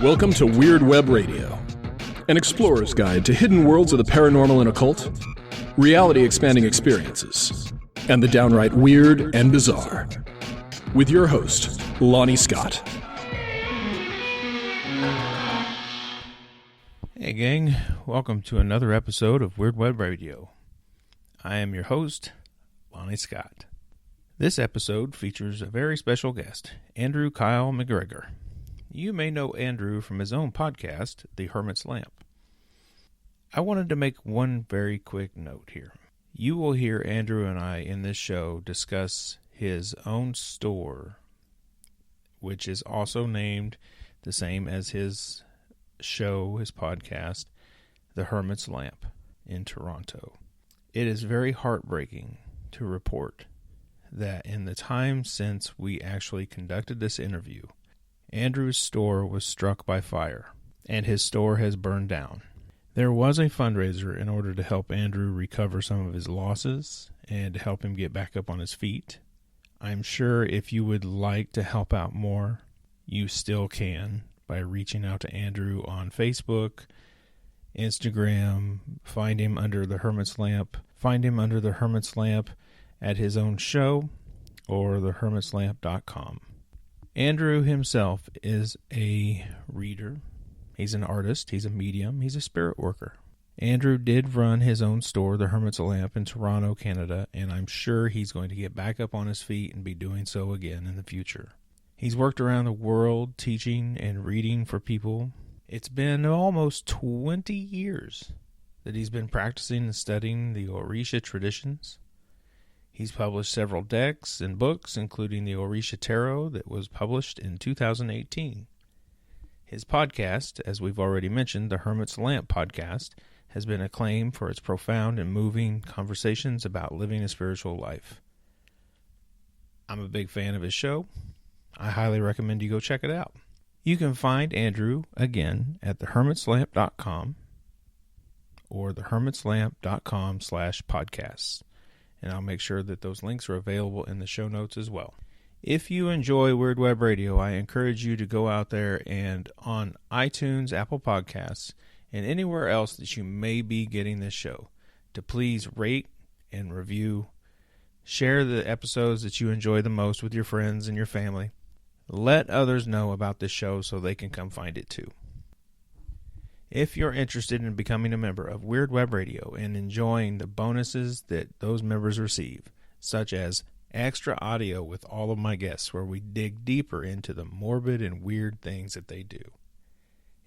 Welcome to Weird Web Radio, an explorer's guide to hidden worlds of the paranormal and occult, reality-expanding experiences, and the downright weird and bizarre. With your host, Lonnie Scott. Hey gang, welcome to another episode of Weird Web Radio. I am your host, Lonnie Scott. This episode features a very special guest, Andrew Kyle McGregor. You may know Andrew from his own podcast, The Hermit's Lamp. I wanted to make one very quick note here. You will hear Andrew and I in this show discuss his own store, which is also named the same as his show, his podcast, The Hermit's Lamp in Toronto. It is very heartbreaking to report that in the time since we actually conducted this interview, Andrew's store was struck by fire, and his store has burned down. There was a fundraiser in order to help Andrew recover some of his losses and to help him get back up on his feet. I'm sure if you would like to help out more, you still can by reaching out to Andrew on Facebook, Instagram, find him under The Hermit's Lamp, at his own show, or thehermitslamp.com. Andrew himself is a reader, he's an artist, he's a medium, he's a spirit worker. Andrew did run his own store, The Hermit's Lamp, in Toronto, Canada, and I'm sure he's going to get back up on his feet and be doing so again in the future. He's worked around the world teaching and reading for people. It's been almost 20 years that he's been practicing and studying the Orisha traditions. He's published several decks and books, including the Orisha Tarot that was published in 2018. His podcast, as we've already mentioned, the Hermit's Lamp podcast, has been acclaimed for its profound and moving conversations about living a spiritual life. I'm a big fan of his show. I highly recommend you go check it out. You can find Andrew, again, at thehermitslamp.com or thehermitslamp.com/podcasts. And I'll make sure that those links are available in the show notes as well. If you enjoy Weird Web Radio, I encourage you to go out there and on iTunes, Apple Podcasts, and anywhere else that you may be getting this show, to please rate and review. Share the episodes that you enjoy the most with your friends and your family. Let others know about this show so they can come find it too. If you're interested in becoming a member of Weird Web Radio and enjoying the bonuses that those members receive, such as extra audio with all of my guests where we dig deeper into the morbid and weird things that they do,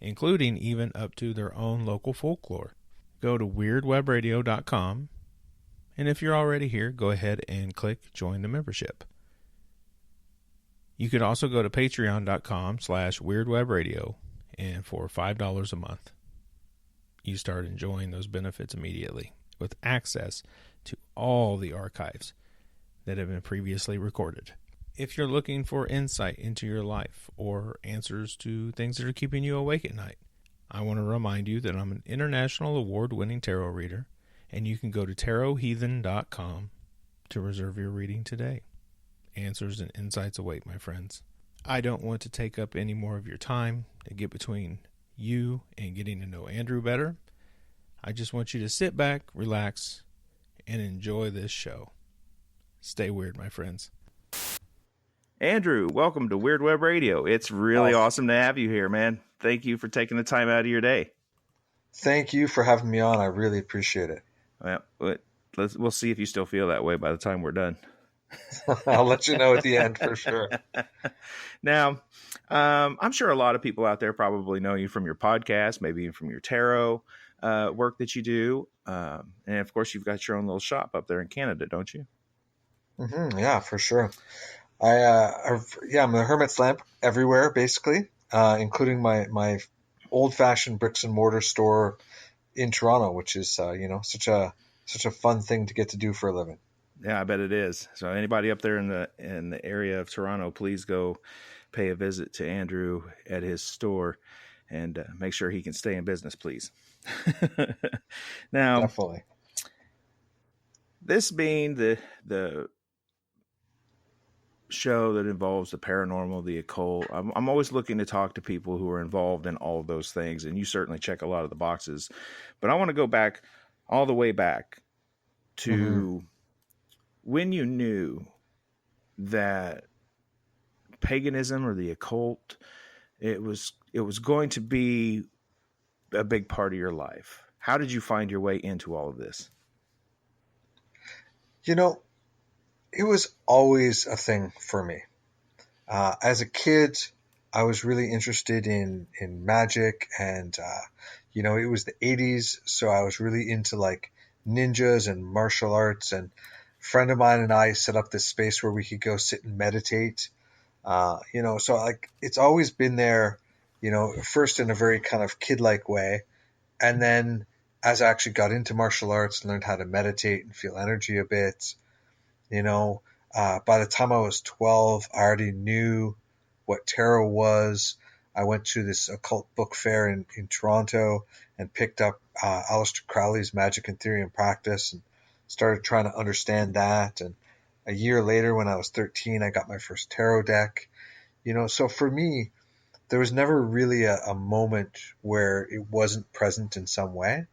including even up to their own local folklore, go to weirdwebradio.com, and if you're already here, go ahead and click Join the Membership. You could also go to patreon.com/weirdwebradio, and for $5 a month, you start enjoying those benefits immediately with access to all the archives that have been previously recorded. If you're looking for insight into your life or answers to things that are keeping you awake at night, I want to remind you that I'm an international award-winning tarot reader, and you can go to tarotheathen.com to reserve your reading today. Answers and insights await, my friends. I don't want to take up any more of your time to get between you and getting to know Andrew better. I just want you to sit back, relax, and enjoy this show. Stay weird, my friends. Andrew, welcome to Weird Web Radio. It's really awesome to have you here, man. Thank you for taking the time out of your day. Thank you for having me on. I really appreciate it. Well, we'll see if you still feel that way by the time we're done. I'll let you know at the end for sure. Now, I'm sure a lot of people out there probably know you from your podcast, maybe even from your tarot work that you do. And of course, you've got your own little shop up there in Canada, don't you? Mm-hmm, yeah, for sure. I'm the Hermit's Lamp everywhere, basically, including my old-fashioned bricks and mortar store in Toronto, which is such a fun thing to get to do for a living. Yeah, I bet it is. So anybody up there in the area of Toronto, please go pay a visit to Andrew at his store and make sure he can stay in business, please. Now, definitely. This being the show that involves the paranormal, the occult. I'm always looking to talk to people who are involved in all of those things, and you certainly check a lot of the boxes. But I want to go back, all the way back to when you knew that paganism or the occult, it was going to be a big part of your life. How did you find your way into all of this? You know, it was always a thing for me. As a kid, I was really interested in magic, and you know, it was the 80s, so I was really into like ninjas and martial arts. And a friend of mine and I set up this space where we could go sit and meditate. You know, so like it's always been there. You know, first in a very kind of kid-like way, and then as I actually got into martial arts, learned how to meditate and feel energy a bit. You know, by the time I was 12, I already knew what tarot was. I went to this occult book fair in Toronto and picked up Aleister Crowley's Magic in Theory and Practice and started trying to understand that. And a year later, when I was 13, I got my first tarot deck. You know, so for me, there was never really a moment where it wasn't present in some way.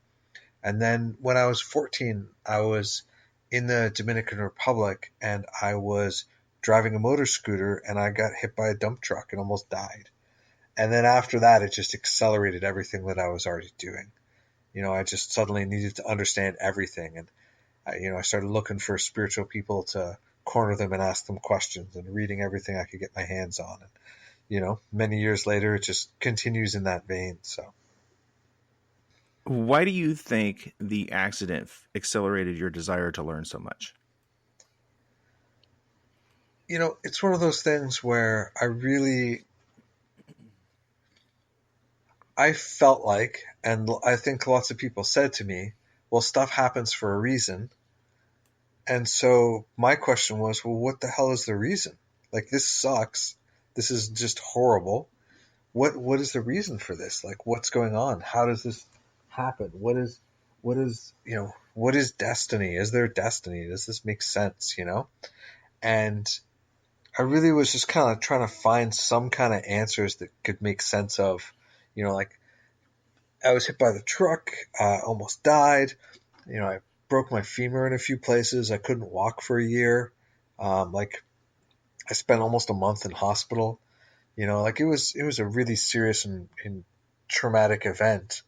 And then when I was 14, I was in the Dominican Republic, and I was driving a motor scooter, and I got hit by a dump truck and almost died. And then after that, it just accelerated everything that I was already doing. You know, I just suddenly needed to understand everything. And, you know, I started looking for spiritual people to corner them and ask them questions, and reading everything I could get my hands on. And, you know, many years later, it just continues in that vein. So. Why do you think the accident accelerated your desire to learn so much? You know, it's one of those things where I felt like, and I think lots of people said to me, well, stuff happens for a reason. And so my question was, well, what the hell is the reason? Like, this sucks. This is just horrible. What is the reason for this? Like, what's going on? How does this happen? What is, you know, what is destiny? Is there destiny? Does this make sense? You know? And I really was just kind of trying to find some kind of answers that could make sense of, you know, like I was hit by the truck, almost died. You know, I broke my femur in a few places. I couldn't walk for a year. Like I spent almost a month in hospital. You know, like it was a really serious and traumatic event.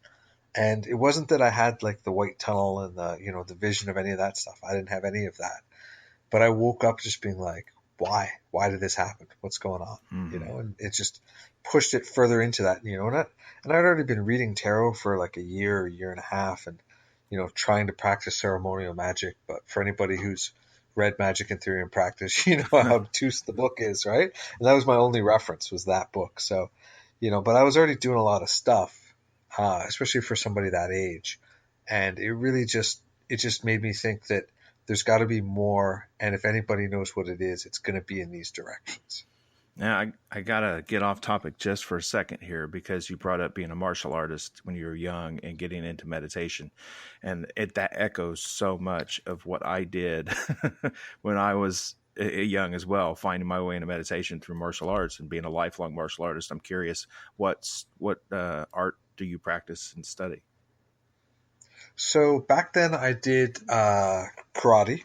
And it wasn't that I had like the white tunnel and the, you know, the vision of any of that stuff. I didn't have any of that. But I woke up just being like, why? Why did this happen? What's going on? Mm-hmm. You know, and it just pushed it further into that, you know, and I'd already been reading tarot for like a year and a half, and, you know, trying to practice ceremonial magic. But for anybody who's read Magic in Theory and Practice, you know how obtuse the book is, right? And that was my only reference, was that book. So, you know, but I was already doing a lot of stuff, especially for somebody that age. And it just made me think that there's got to be more. And if anybody knows what it is, it's going to be in these directions. Now, I got to get off topic just for a second here, because you brought up being a martial artist when you were young and getting into meditation. And that echoes so much of what I did when I was young as well, finding my way into meditation through martial arts and being a lifelong martial artist. I'm curious, what art do you practice and study? So back then I did karate.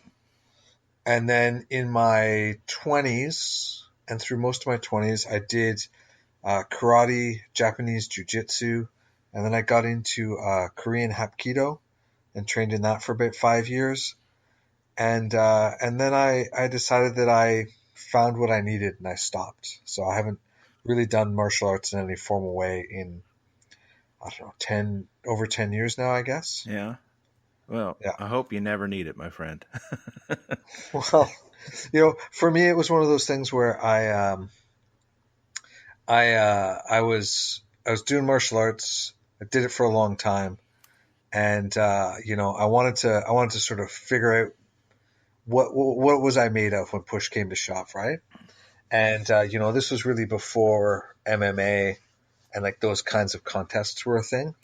And then in my 20s, and through most of my 20s, I did karate, Japanese jiu-jitsu, and then I got into Korean hapkido and trained in that for about 5 years. And then I decided that I found what I needed, and I stopped. So I haven't really done martial arts in any formal way in, I don't know, over 10 years now, I guess. Yeah. Well, yeah. I hope you never need it, my friend. Well, you know, for me, it was one of those things where I was doing martial arts. I did it for a long time, and you know, I wanted to sort of figure out what was I made of when push came to shove, right? And you know, this was really before MMA and like those kinds of contests were a thing.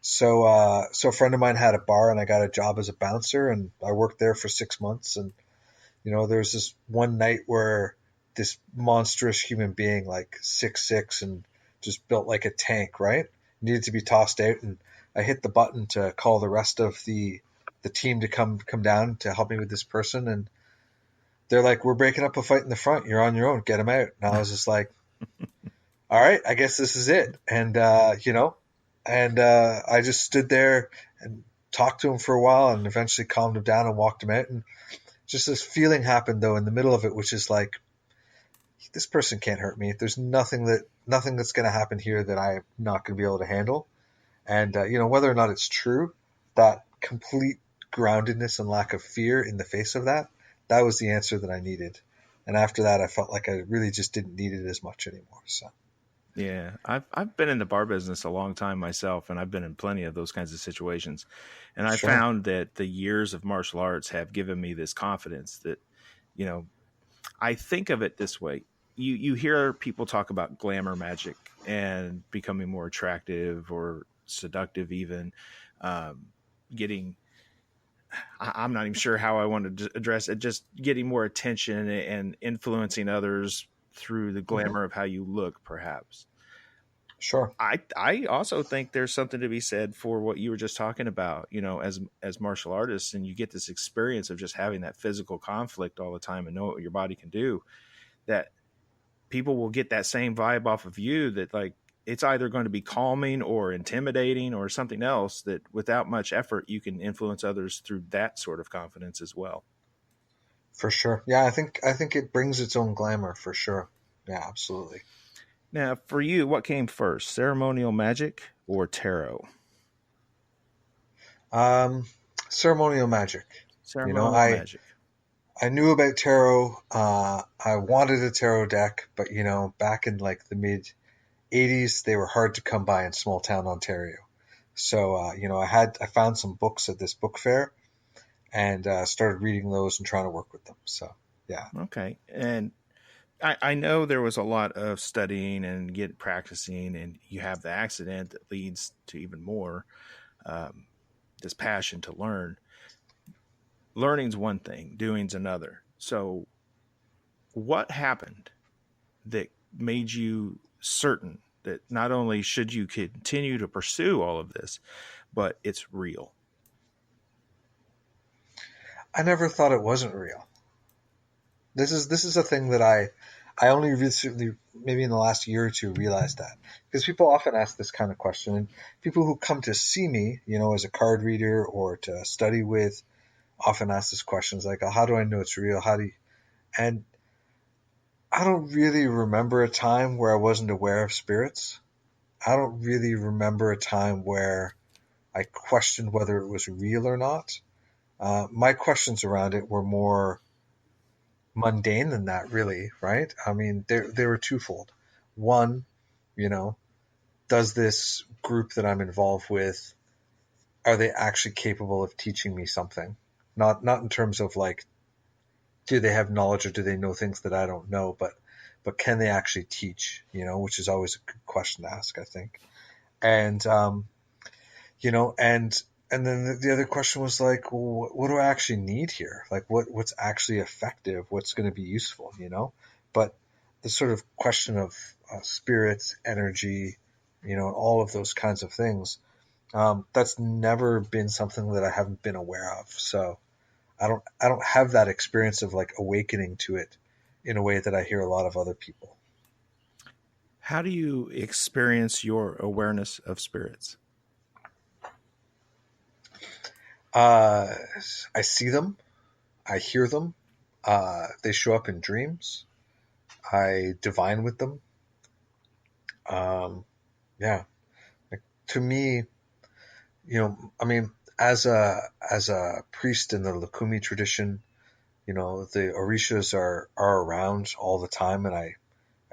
So a friend of mine had a bar, and I got a job as a bouncer, and I worked there for 6 months. And you know, there was this one night where this monstrous human being, like 6'6", and just built like a tank, right? Needed to be tossed out, and I hit the button to call the rest of the team to come down to help me with this person, and they're like, "We're breaking up a fight in the front. You're on your own. Get him out." And I was just like, "All right, I guess this is it." And I just stood there and talked to him for a while, and eventually calmed him down and walked him out. And just this feeling happened though in the middle of it, which is like, this person can't hurt me. There's nothing that's going to happen here that I'm not going to be able to handle. And whether or not it's true, that complete groundedness and lack of fear in the face of that was the answer that I needed. And after that, I felt like I really just didn't need it as much anymore. So. Yeah, I've been in the bar business a long time myself, and I've been in plenty of those kinds of situations. And I Sure. found that the years of martial arts have given me this confidence that, I think of it this way. You hear people talk about glamour magic and becoming more attractive or seductive even, getting, I'm not even sure how I want to address it, just getting more attention and influencing others through the glamour of how you look, perhaps. Sure. I also think there's something to be said for what you were just talking about, as martial artists, and you get this experience of just having that physical conflict all the time and know what your body can do, that people will get that same vibe off of you, that like it's either going to be calming or intimidating or something else, that without much effort you can influence others through that sort of confidence as well. For sure. Yeah, I think it brings its own glamour for sure. Yeah, absolutely. Now, for you, what came first, ceremonial magic or tarot? Ceremonial magic. Ceremonial magic. I knew about tarot. I wanted a tarot deck, but back in like the mid 80s, they were hard to come by in small town Ontario. So I found some books at this book fair, and started reading those and trying to work with them. So yeah. Okay, and I know there was a lot of studying and practicing, and you have the accident that leads to even more, this passion to learn. Learning's one thing, doing's another. So what happened that made you certain that not only should you continue to pursue all of this, but it's real? I never thought it wasn't real. This is a thing that I only recently, maybe in the last year or two, realized that, because people often ask this kind of question, and people who come to see me, as a card reader or to study with, often ask this questions like, "Oh, how do I know it's real? And I don't really remember a time where I wasn't aware of spirits. I don't really remember a time where I questioned whether it was real or not. My questions around it were more mundane than that, really, right? I mean, they were twofold. One, does this group that I'm involved with, are they actually capable of teaching me something? Not in terms of like, do they have knowledge or do they know things that I don't know, but can they actually teach, which is always a good question to ask, I think. And, and then the other question was like, well, what do I actually need here? Like what's actually effective? What's going to be useful, But the sort of question of spirits, energy, all of those kinds of things, that's never been something that I haven't been aware of. So I don't have that experience of like awakening to it in a way that I hear a lot of other people. How do you experience your awareness of spirits? I see them, I hear them, they show up in dreams, I divine with them. Yeah, like, to me, I mean, as a priest in the Lakumi tradition, the Orishas are around all the time, and I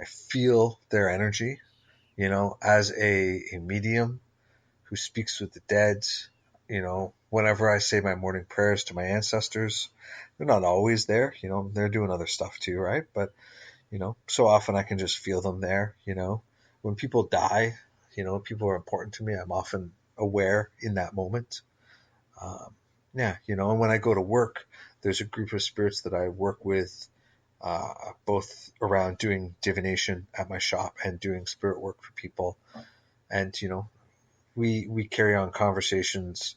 feel their energy, as a medium who speaks with the dead. Whenever I say my morning prayers to my ancestors, they're not always there, they're doing other stuff too, right? But, so often I can just feel them there, when people die, people are important to me. I'm often aware in that moment. And when I go to work, there's a group of spirits that I work with both around doing divination at my shop and doing spirit work for people. And, we carry on conversations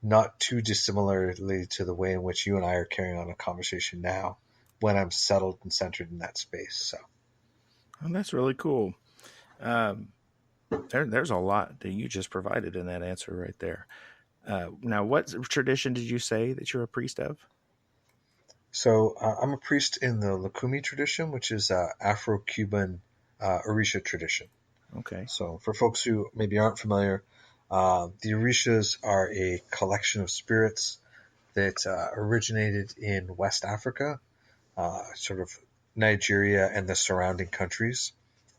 not too dissimilarly to the way in which you and I are carrying on a conversation now when I'm settled and centered in that space. So. Well, that's really cool. There's a lot that you just provided in that answer right there. Now, what tradition did you say that you're a priest of? So I'm a priest in the Lukumi tradition, which is Afro-Cuban Orisha tradition. Okay. So for folks who maybe aren't familiar, the Orishas are a collection of spirits that originated in West Africa, sort of Nigeria and the surrounding countries.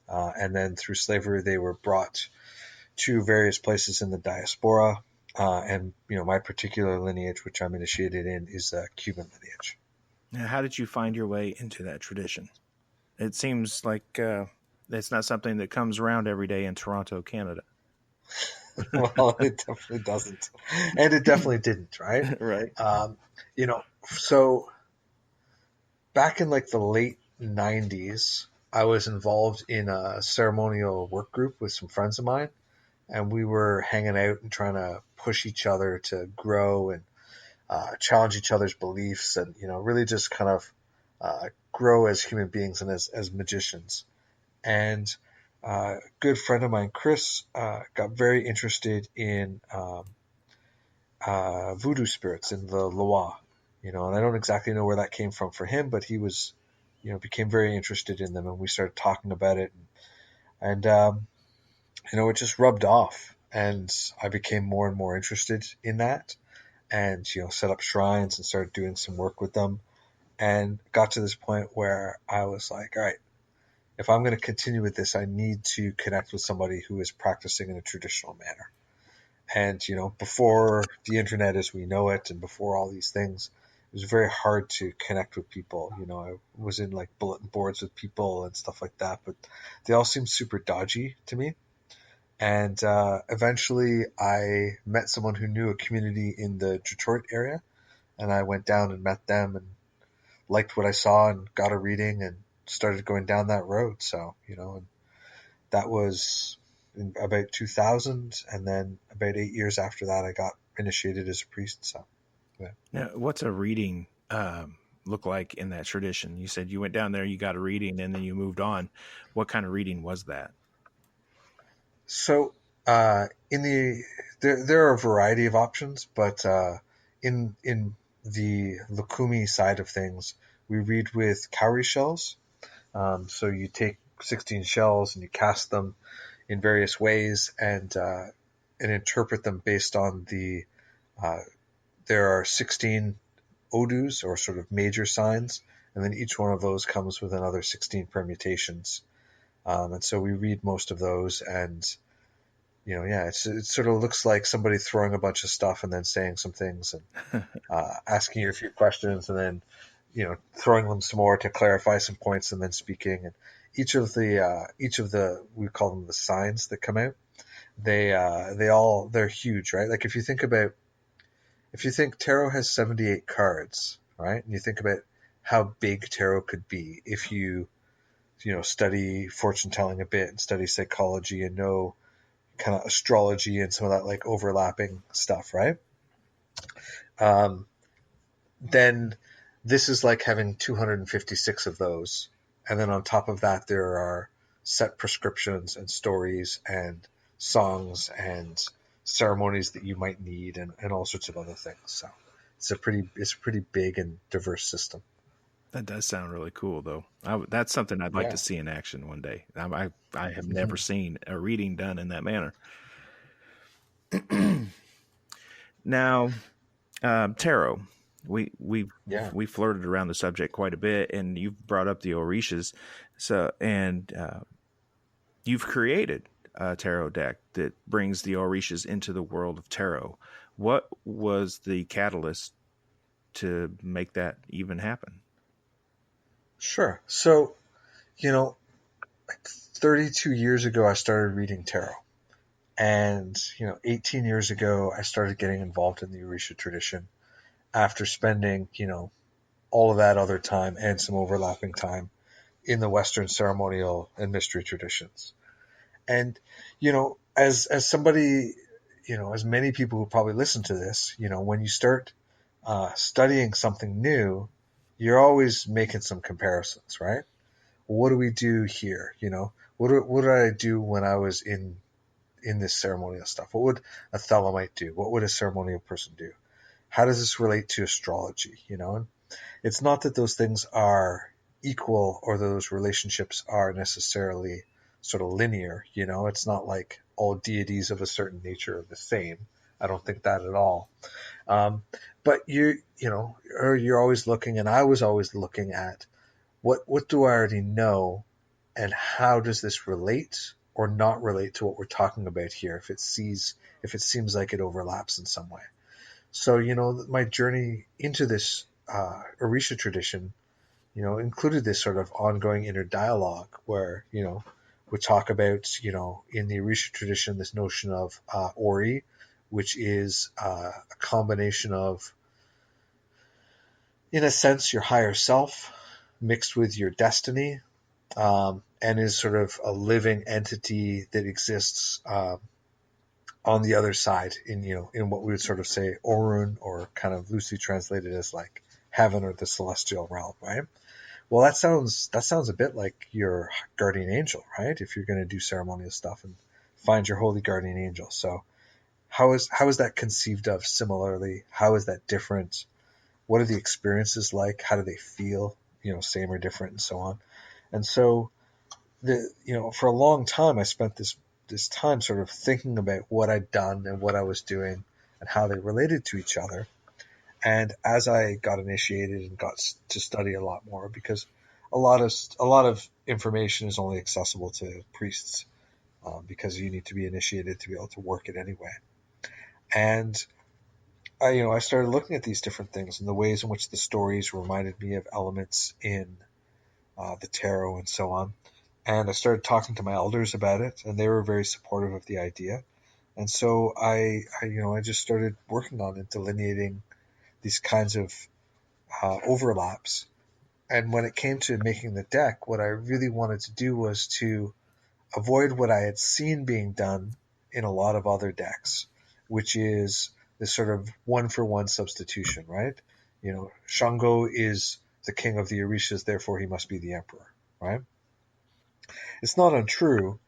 And then through slavery, they were brought to various places in the diaspora. And, my particular lineage, which I'm initiated in, is a Cuban lineage. Now, how did you find your way into that tradition? It seems like it's not something that comes around every day in Toronto, Canada. Well, it definitely doesn't. And it definitely didn't, right? Right. So back in like the late 90s, I was involved in a ceremonial work group with some friends of mine, and we were hanging out and trying to push each other to grow and challenge each other's beliefs and, really just kind of grow as human beings and as magicians. And a good friend of mine, Chris, got very interested in voodoo spirits in the Loa, and I don't exactly know where that came from for him, but he was, became very interested in them, and we started talking about it, and it just rubbed off, and I became more and more interested in that, and set up shrines and started doing some work with them, and got to this point where I was like, all right, if I'm going to continue with this, I need to connect with somebody who is practicing in a traditional manner. And, before the internet as we know it and before all these things, it was very hard to connect with people. I was in like bulletin boards with people and stuff like that, but they all seemed super dodgy to me. And eventually I met someone who knew a community in the Detroit area, and I went down and met them and liked what I saw and got a reading and started going down that road. So, and that was in about 2000. And then about 8 years after that, I got initiated as a priest. So, yeah. Now, what's a reading look like in that tradition? You said you went down there, you got a reading, and then you moved on. What kind of reading was that? So, there are a variety of options, but in the Lukumi side of things, we read with cowrie shells. So you take 16 shells and you cast them in various ways and interpret them based on the. There are 16 odus or sort of major signs, and then each one of those comes with another 16 permutations. And so we read most of those, and it sort of looks like somebody throwing a bunch of stuff and then saying some things and asking you a few questions and then throwing them some more to clarify some points and then speaking. And each of the we call them the signs that come out. They're huge, right? Like if you think tarot has 78 cards, right? And you think about how big tarot could be if you study fortune telling a bit and study psychology and know kind of astrology and some of that like overlapping stuff, right? Then this is like having 256 of those. And then on top of that, there are set prescriptions and stories and songs and ceremonies that you might need and all sorts of other things. So it's a pretty big and diverse system. That does sound really cool, though. That's something I'd like to see in action one day. I have never seen a reading done in that manner. Now, tarot. We flirted around the subject quite a bit, and you've brought up the Orishas. So, and you've created a tarot deck that brings the Orishas into the world of tarot. What was the catalyst to make that even happen? Sure. So, like 32 years ago, I started reading tarot. And, 18 years ago, I started getting involved in the Orisha tradition after spending, all of that other time and some overlapping time in the Western ceremonial and mystery traditions. And, as somebody, as many people who probably listen to this, when you start studying something new, you're always making some comparisons, right? What do we do here? What did I do when I was in this ceremonial stuff? What would a Thelemite do? What would a ceremonial person do? How does this relate to astrology? And it's not that those things are equal or those relationships are necessarily sort of linear. It's not like all deities of a certain nature are the same. I don't think that at all. But you're always looking, and I was always looking at what do I already know, and how does this relate or not relate to what we're talking about here? If it seems like it overlaps in some way. So my journey into this Orisha tradition, included this sort of ongoing inner dialogue where we talk about in the Orisha tradition this notion of Ori, which is a combination of, in a sense, your higher self mixed with your destiny, and is sort of a living entity that exists on the other side in what we would sort of say Orun, or kind of loosely translated as like heaven or the celestial realm, right? Well, that sounds a bit like your guardian angel, right? If you're going to do ceremonial stuff and find your holy guardian angel. So how is that conceived of similarly? How is that different? What are the experiences like? How do they feel? Same or different, and so on. And so for a long time, I spent this time sort of thinking about what I'd done and what I was doing and how they related to each other. And as I got initiated and got to study a lot more, because a lot of information is only accessible to priests, because you need to be initiated to be able to work it anyway. And I started looking at these different things and the ways in which the stories reminded me of elements in the tarot and so on. And I started talking to my elders about it, and they were very supportive of the idea. And so I just started working on it, delineating these kinds of overlaps. And when it came to making the deck, what I really wanted to do was to avoid what I had seen being done in a lot of other decks, which is this sort of one-for-one substitution, right? Shango is the king of the Orishas, therefore he must be the emperor, right? It's not untrue,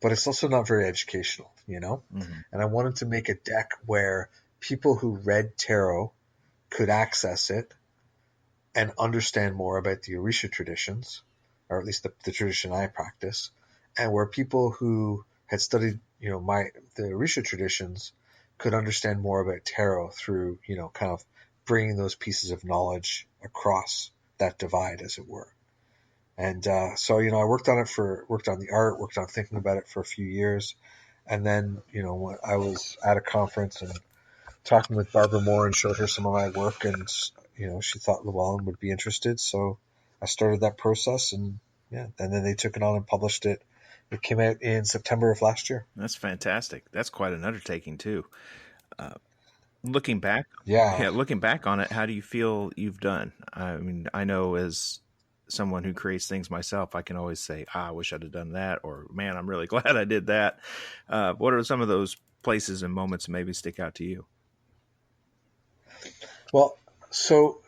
but it's also not very educational, Mm-hmm. And I wanted to make a deck where people who read tarot could access it and understand more about the Orisha traditions, or at least the tradition I practice, and where people who had studied, the Orisha traditions could understand more about tarot through, kind of bringing those pieces of knowledge across that divide, as it were. And so, I worked on the art, worked on thinking about it for a few years. And then, when I was at a conference and talking with Barbara Moore and showed her some of my work, and, she thought Llewellyn would be interested. So I started that process, and then they took it on and published it. It came out in September of last year. That's fantastic. That's quite an undertaking too. Looking back on it, how do you feel you've done? I mean, I know as someone who creates things myself, I can always say, I wish I'd have done that, or man, I'm really glad I did that. What are some of those places and moments that maybe stick out to you? Well, so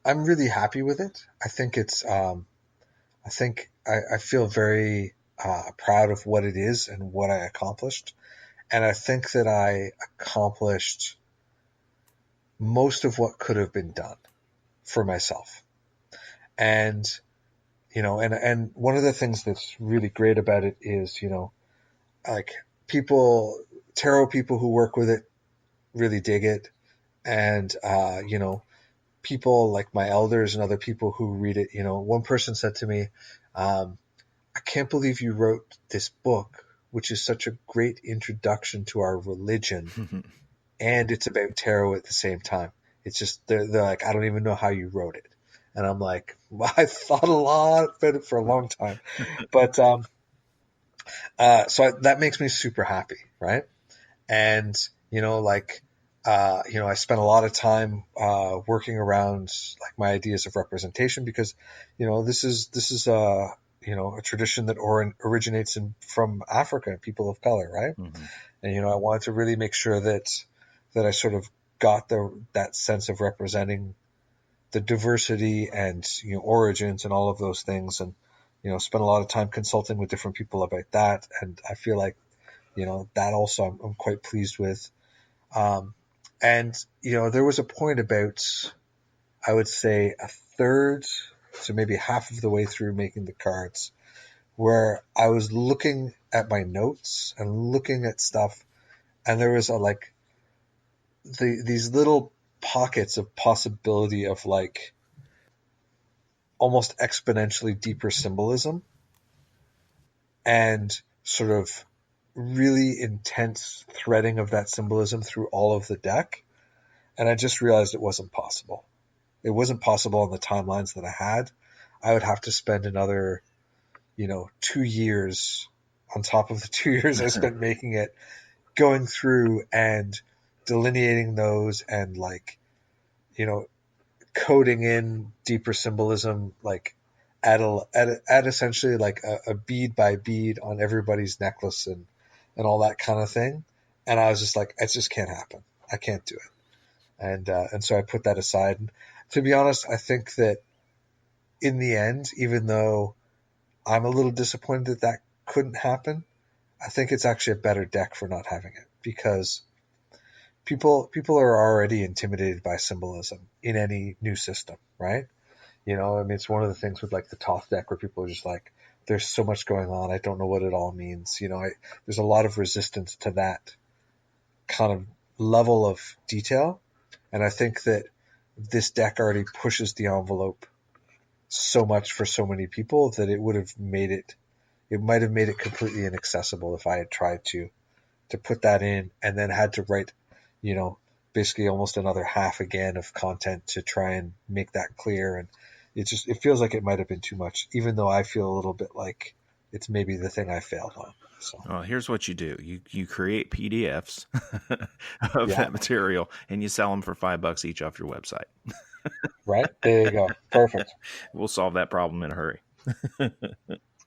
I'm really happy with it. I think I feel very proud of what it is and what I accomplished. And I think that I accomplished most of what could have been done for myself. And, and one of the things that's really great about it is, like tarot people who work with it really dig it. And, people like my elders and other people who read it, one person said to me, I can't believe you wrote this book, which is such a great introduction to our religion, and it's about tarot at the same time. It's just, they're like, I don't even know how you wrote it. And I'm like, well, I thought a lot about it for a long time. But so that makes me super happy, right? And, I spent a lot of time working around like my ideas of representation because, this is a tradition that originates from Africa and people of color, right? Mm-hmm. And I wanted to really make sure that I sort of got that sense of representing the diversity and origins and all of those things, and spent a lot of time consulting with different people about that, and I feel like that also I'm quite pleased with. And there was a point about, I would say, a third to maybe half of the way through making the cards, where I was looking at my notes and looking at stuff, and there was these little pockets of possibility of like almost exponentially deeper symbolism and sort of really intense threading of that symbolism through all of the deck. And I just realized it wasn't possible. It wasn't possible on the timelines that I had. I would have to spend another, 2 years on top of the 2 years I spent making it, going through and delineating those and coding in deeper symbolism, like at essentially like a bead by bead on everybody's necklace and all that kind of thing. And I was just like, it just can't happen. I can't do it. And so I put that aside. And to be honest, I think that in the end, even though I'm a little disappointed that couldn't happen, I think it's actually a better deck for not having it, because people are already intimidated by symbolism in any new system, right? It's one of the things with like the Thoth deck where people are just like, there's so much going on, I don't know what it all means. There's a lot of resistance to that kind of level of detail. And I think that this deck already pushes the envelope so much for so many people that it might have made it completely inaccessible if I had tried to put that in and then had to write, basically almost another half again of content to try and make that clear. And it feels like it might have been too much, even though I feel a little bit like it's maybe the thing I failed on. So, well, here's what you do. You create PDFs of that material and you sell them for $5 each off your website. Right? There you go. Perfect. We'll solve that problem in a hurry.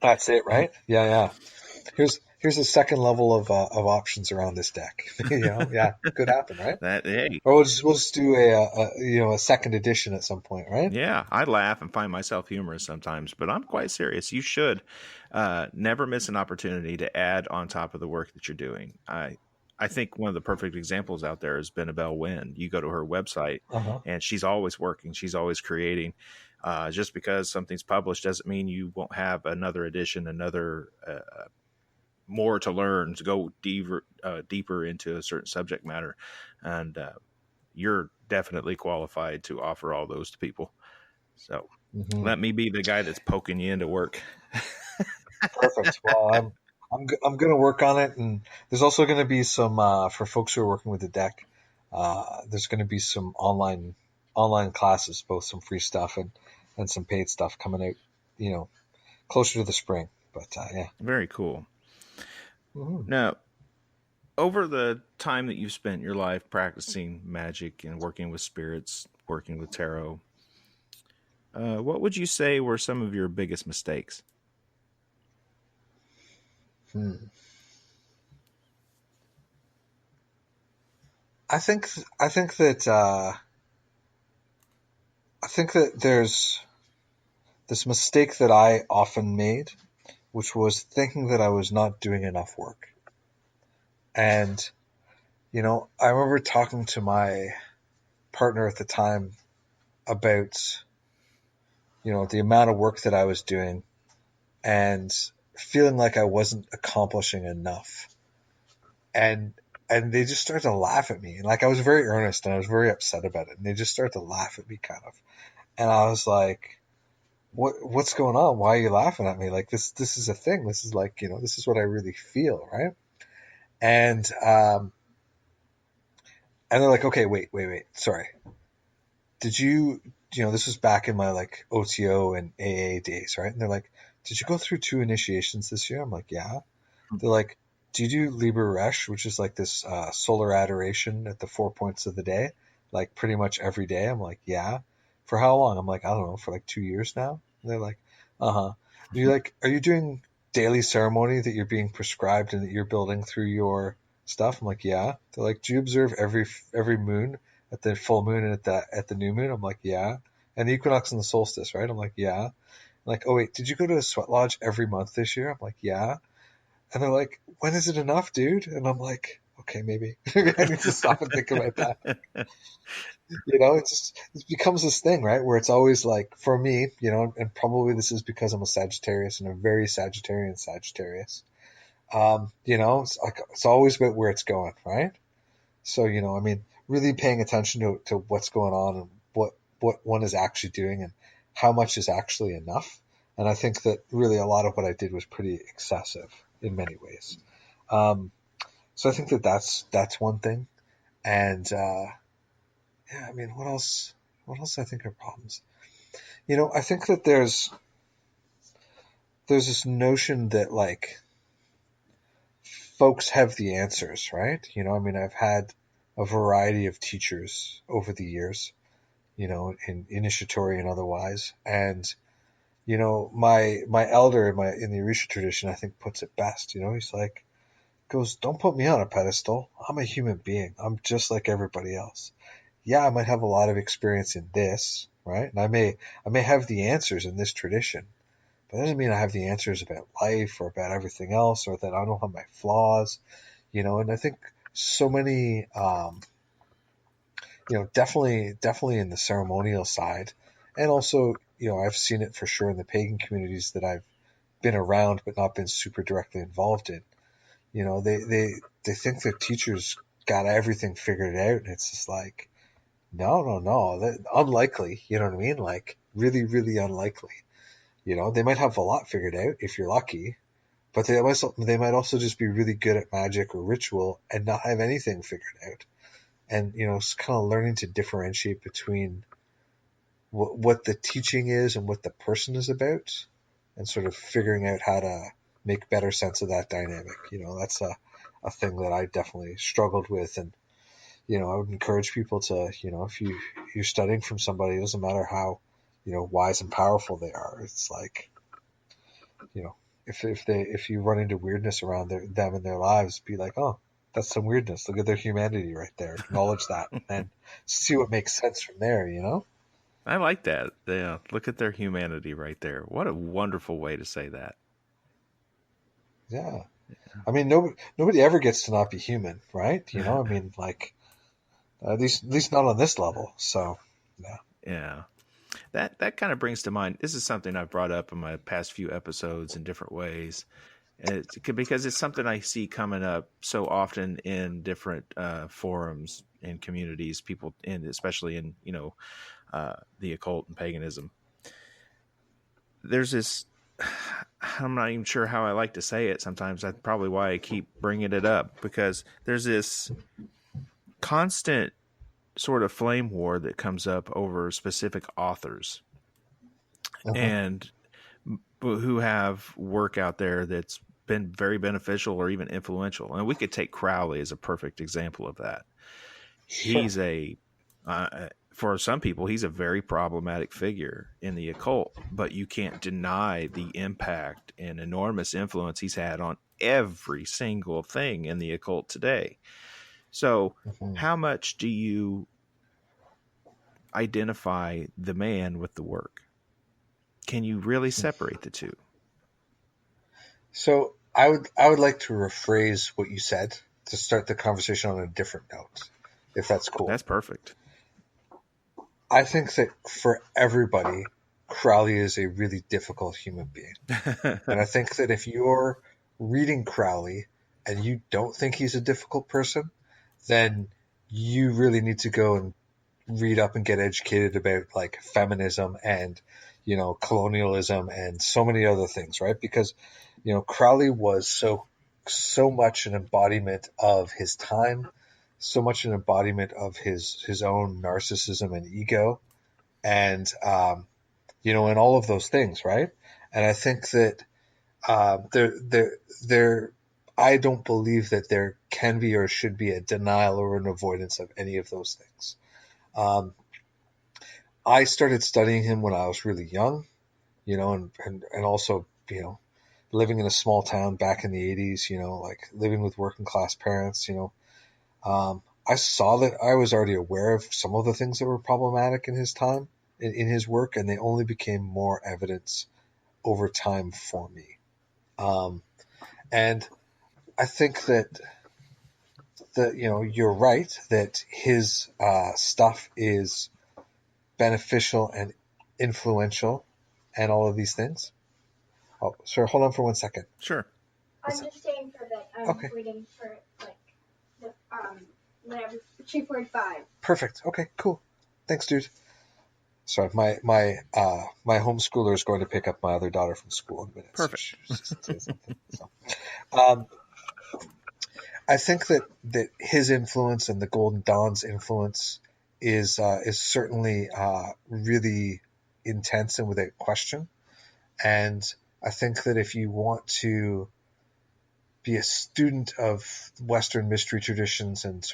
That's it, right? Yeah. Here's a second level of options around this deck. Yeah, could happen, right? Hey. Or we'll just do a second edition at some point, right? Yeah, I laugh and find myself humorous sometimes, but I'm quite serious. You should never miss an opportunity to add on top of the work that you're doing. I think one of the perfect examples out there is Benabelle Wynn. You go to her website, and she's always working. She's always creating. Just because something's published doesn't mean you won't have another edition, another more to learn, to go deeper into a certain subject matter. And you're definitely qualified to offer all those to people. So let me be the guy that's poking you into work. Perfect. Well, I'm going to work on it. And there's also going to be some, for folks who are working with the deck, there's going to be some online classes, both some free stuff and some paid stuff coming out, closer to the spring. But yeah. Very cool. Now, over the time that you've spent your life practicing magic and working with spirits, working with tarot, what would you say were some of your biggest mistakes? I think that there's this mistake that I often made, which was thinking that I was not doing enough work. And, I remember talking to my partner at the time about, the amount of work that I was doing and feeling like I wasn't accomplishing enough. And they just started to laugh at me. And I was very earnest and I was very upset about it. And they just started to laugh at me kind of. And I was like, what's going on? Why are you laughing at me? Like this is a thing. This is this is what I really feel. Right. And they're like, okay, wait. Sorry. Did you, this was back in my OTO and AA days. Right. And they're like, did you go through 2 initiations this year? I'm like, yeah. They're like, do you do Liber Resh, which is like this solar adoration at the 4 points of the day, like pretty much every day? I'm like, yeah. For how long? I'm like, I don't know, for like 2 years now. And they're like, uh-huh. Are you doing daily ceremony that you're being prescribed and that you're building through your stuff? I'm like, yeah. They're like, do you observe every moon, at the full moon and at the new moon? I'm like, yeah. And the equinox and the solstice, right? I'm like, yeah. Like, oh wait, did you go to a sweat lodge every month this year? I'm like, yeah. And they're like, when is it enough, dude? And I'm like, okay, maybe I need to stop and think about that. It becomes this thing, right? Where it's always like, for me, and probably this is because I'm a Sagittarius and a very Sagittarian Sagittarius. It's always about where it's going, right? So, really paying attention to what's going on and what one is actually doing and how much is actually enough. And I think that really a lot of what I did was pretty excessive in many ways. So I think that's one thing. And, what else I think are problems? I think that there's this notion that like folks have the answers, right? I've had a variety of teachers over the years, in initiatory and otherwise. And, my elder in the Orisha tradition, I think puts it best, he's like, goes, don't put me on a pedestal. I'm a human being. I'm just like everybody else. Yeah, I might have a lot of experience in this, right? And I may have the answers in this tradition, but that doesn't mean I have the answers about life or about everything else, or that I don't have my flaws, and I think so many, definitely in the ceremonial side. And also, I've seen it for sure in the pagan communities that I've been around, but not been super directly involved in. They think their teachers got everything figured out. And it's just like, no, unlikely. You know what I mean? Like really, really unlikely. They might have a lot figured out if you're lucky, but they might also just be really good at magic or ritual and not have anything figured out. And, it's kind of learning to differentiate between what the teaching is and what the person is about, and sort of figuring out how to make better sense of that dynamic. That's a thing that I definitely struggled with. And, I would encourage people to, if you're studying from somebody, it doesn't matter how, wise and powerful they are. It's like, if you run into weirdness around them in their lives, be like, oh, that's some weirdness. Look at their humanity right there. Acknowledge that and see what makes sense from there, I like that. Yeah, look at their humanity right there. What a wonderful way to say that. Yeah. Nobody ever gets to not be human, right? At least not on this level. So, yeah. Yeah. That kind of brings to mind, this is something I've brought up in my past few episodes in different ways. Because it's something I see coming up so often in different forums and communities, people, and especially in, the occult and paganism. There's this, I'm not even sure how I like to say it sometimes. That's probably why I keep bringing it up, because there's this constant sort of flame war that comes up over specific authors and who have work out there that's been very beneficial or even influential. And we could take Crowley as a perfect example of that. Sure. He's for some people, he's a very problematic figure in the occult, but you can't deny the impact and enormous influence he's had on every single thing in the occult today. So how much do you identify the man with the work? Can you really separate the two? So I would like to rephrase what you said to start the conversation on a different note, if that's cool. That's perfect. I think that for everybody, Crowley is a really difficult human being. And I think that if you're reading Crowley and you don't think he's a difficult person, then you really need to go and read up and get educated about like feminism and, colonialism and so many other things, right? Because, Crowley was so much an embodiment of his time, so much an embodiment of his own narcissism and ego, and and all of those things, right? And I think that I don't believe that there can be or should be a denial or an avoidance of any of those things. I started studying him when I was really young, and also, living in a small town back in the 80s, like living with working class parents, I saw that I was already aware of some of the things that were problematic in his time, in his work, and they only became more evidence over time for me. And I think that you're right that his stuff is beneficial and influential and all of these things. Oh, sorry, hold on for 1 second. Sure. I'm just saying for that. I'm Okay. waiting for the whatever 2:45. Perfect. Okay, cool. Thanks, dude. Sorry, my homeschooler is going to pick up my other daughter from school in a minute. Perfect. So she's just saying something. So, I think that his influence and the Golden Dawn's influence is certainly really intense and without question. And I think that if you want to be a student of Western mystery traditions and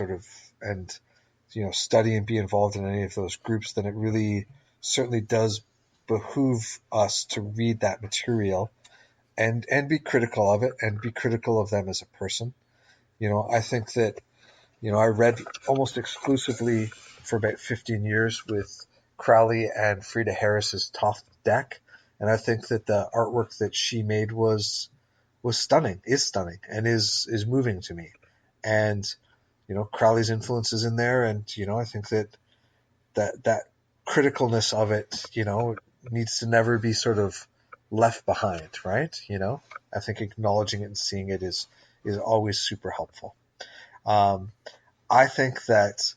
study and be involved in any of those groups, then it really certainly does behoove us to read that material and be critical of it and be critical of them as a person. I think that, I read almost exclusively for about 15 years with Crowley and Frida Harris's Thoth deck. And I think that the artwork that she made was stunning, and is moving to me. And, Crowley's influence is in there. And, I think that criticalness of it, needs to never be sort of left behind, right? I think acknowledging it and seeing it is always super helpful. I think that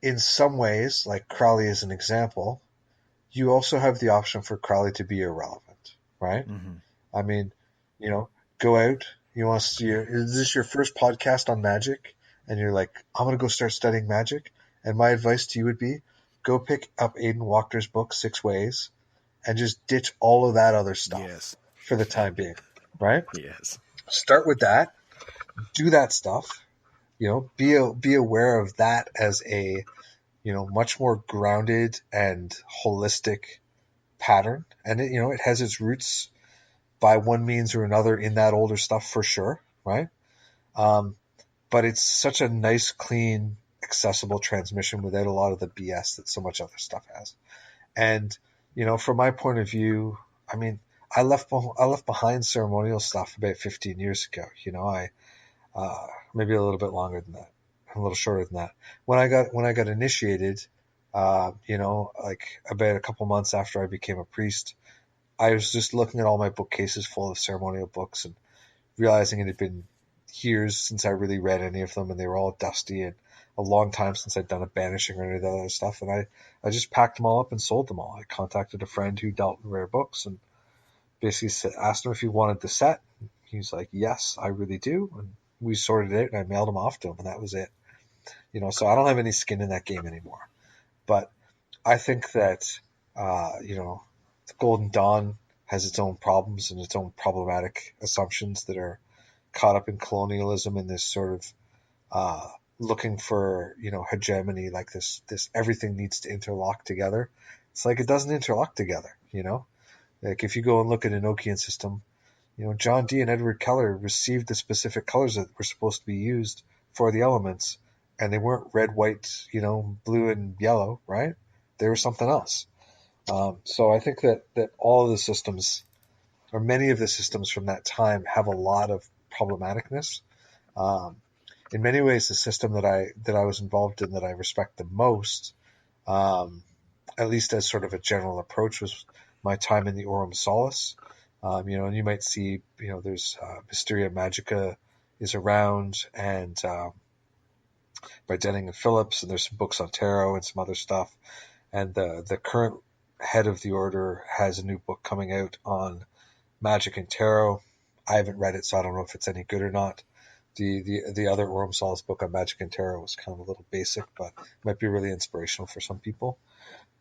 in some ways, like Crowley is an example, you also have the option for Crowley to be irrelevant, right? Mm-hmm. I mean, go out. You want to see is this your first podcast on magic? And you're like, I'm going to go start studying magic. And my advice to you would be, go pick up Aidan Walker's book, 6 Ways, and just ditch all of that other stuff for the time being, right? Yes. Start with that. Do that stuff. Be aware of that as a, much more grounded and holistic pattern. And it has its roots by one means or another in that older stuff for sure, right? But it's such a nice, clean, accessible transmission without a lot of the BS that so much other stuff has. And, from my point of view, I mean, I left behind ceremonial stuff about 15 years ago. I maybe a little bit longer than that, a little shorter than that. When I got initiated, like about a couple months after I became a priest, I was just looking at all my bookcases full of ceremonial books and realizing it had been years since I really read any of them, and they were all dusty, and a long time since I'd done a banishing or any of that other stuff. And I just packed them all up and sold them all. I contacted a friend who dealt in rare books and basically asked him if he wanted the set. He was like, yes, I really do. And we sorted it out and I mailed them off to him, and that was it. So I don't have any skin in that game anymore. But I think that, the Golden Dawn has its own problems and its own problematic assumptions that are caught up in colonialism and this sort of looking for, hegemony, like this everything needs to interlock together. It's like it doesn't interlock together, Like if you go and look at an Enochian system, John Dee and Edward Keller received the specific colors that were supposed to be used for the elements, and they weren't red, white, blue and yellow, right? They were something else. So I think that all of the systems, or many of the systems from that time, have a lot of problematicness. In many ways, the system that I was involved in that I respect the most, at least as sort of a general approach, was my time in the Aurum Solace. And you might see, there's Mysteria Magica is around, and by Denning and Phillips, and there's some books on tarot and some other stuff. And the current head of the order has a new book coming out on magic and tarot. I haven't read it, so I don't know if it's any good or not. The other Aurum Solace book on magic and tarot was kind of a little basic, but might be really inspirational for some people.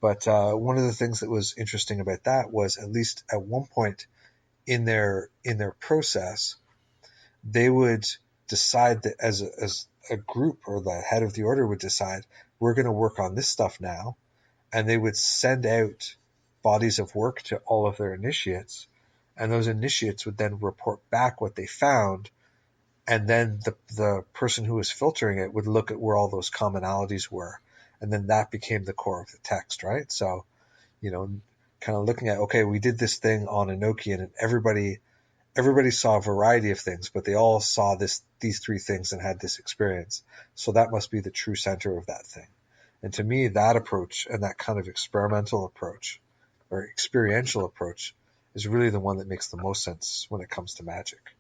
But one of the things that was interesting about that was, at least at one point in their process, they would decide that as a group, or the head of the order would decide, we're going to work on this stuff now. And they would send out bodies of work to all of their initiates. And those initiates would then report back what they found. And then the person who was filtering it would look at where all those commonalities were. And then that became the core of the text, right? So, kind of looking at, okay, we did this thing on Enochian, and everybody saw a variety of things, but they all saw these three things and had this experience. So that must be the true center of that thing. And to me, that approach, and that kind of experimental approach or experiential approach, is really the one that makes the most sense when it comes to magic.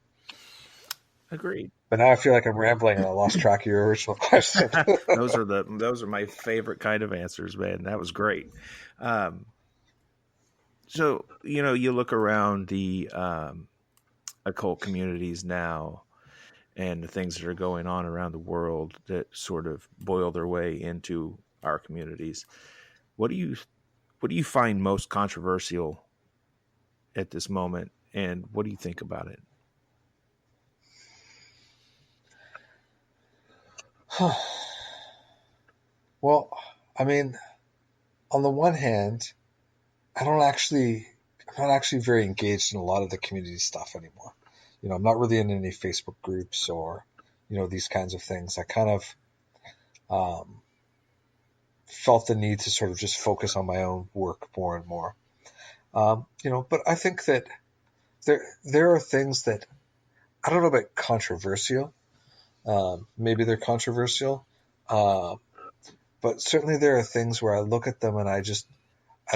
Agreed. But now I feel like I'm rambling and I lost track of your original question. Those are my favorite kind of answers, man. That was great. So, you look around the occult communities now, and the things that are going on around the world that sort of boil their way into our communities. What do you find most controversial at this moment, and what do you think about it? Well, I mean, on the one hand, I'm not actually very engaged in a lot of the community stuff anymore. I'm not really in any Facebook groups or, these kinds of things. I kind of felt the need to sort of just focus on my own work more and more. But I think that there are things that, I don't know about controversial. Maybe they're controversial. But certainly there are things where I look at them and I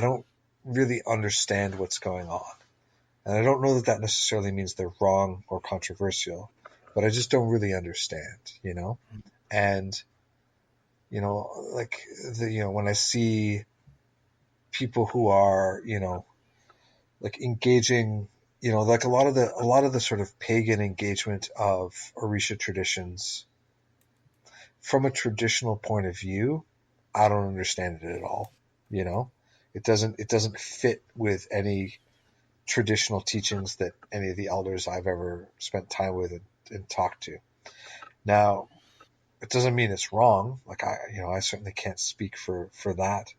don't really understand what's going on. And I don't know that necessarily means they're wrong or controversial, but I just don't really understand, And, when I see people who are, like engaging, like a lot of the sort of pagan engagement of Orisha traditions from a traditional point of view, I don't understand it at all. It doesn't fit with any traditional teachings that any of the elders I've ever spent time with and talked to. Now, it doesn't mean it's wrong. Like I certainly can't speak for that,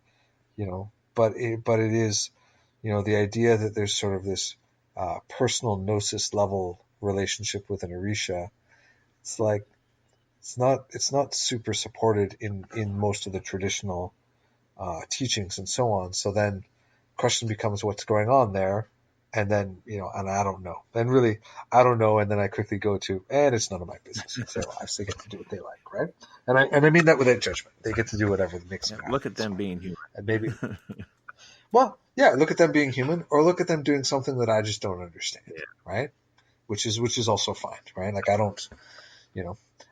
but it is, the idea that there's sort of this personal gnosis level relationship with an Orisha. It's like, it's not super supported in most of the traditional teachings and so on. So then the question becomes what's going on there. And then, and I don't know. Then really, I don't know. And then I quickly go to, and it's none of my business. It's their lives. They get to do what they like, right? And I mean that without judgment. They get to do whatever makes them happy. Look at them being human. And maybe, well, yeah, look at them being human, or look at them doing something that I just don't understand, right? Which is also fine, right? Like I don't,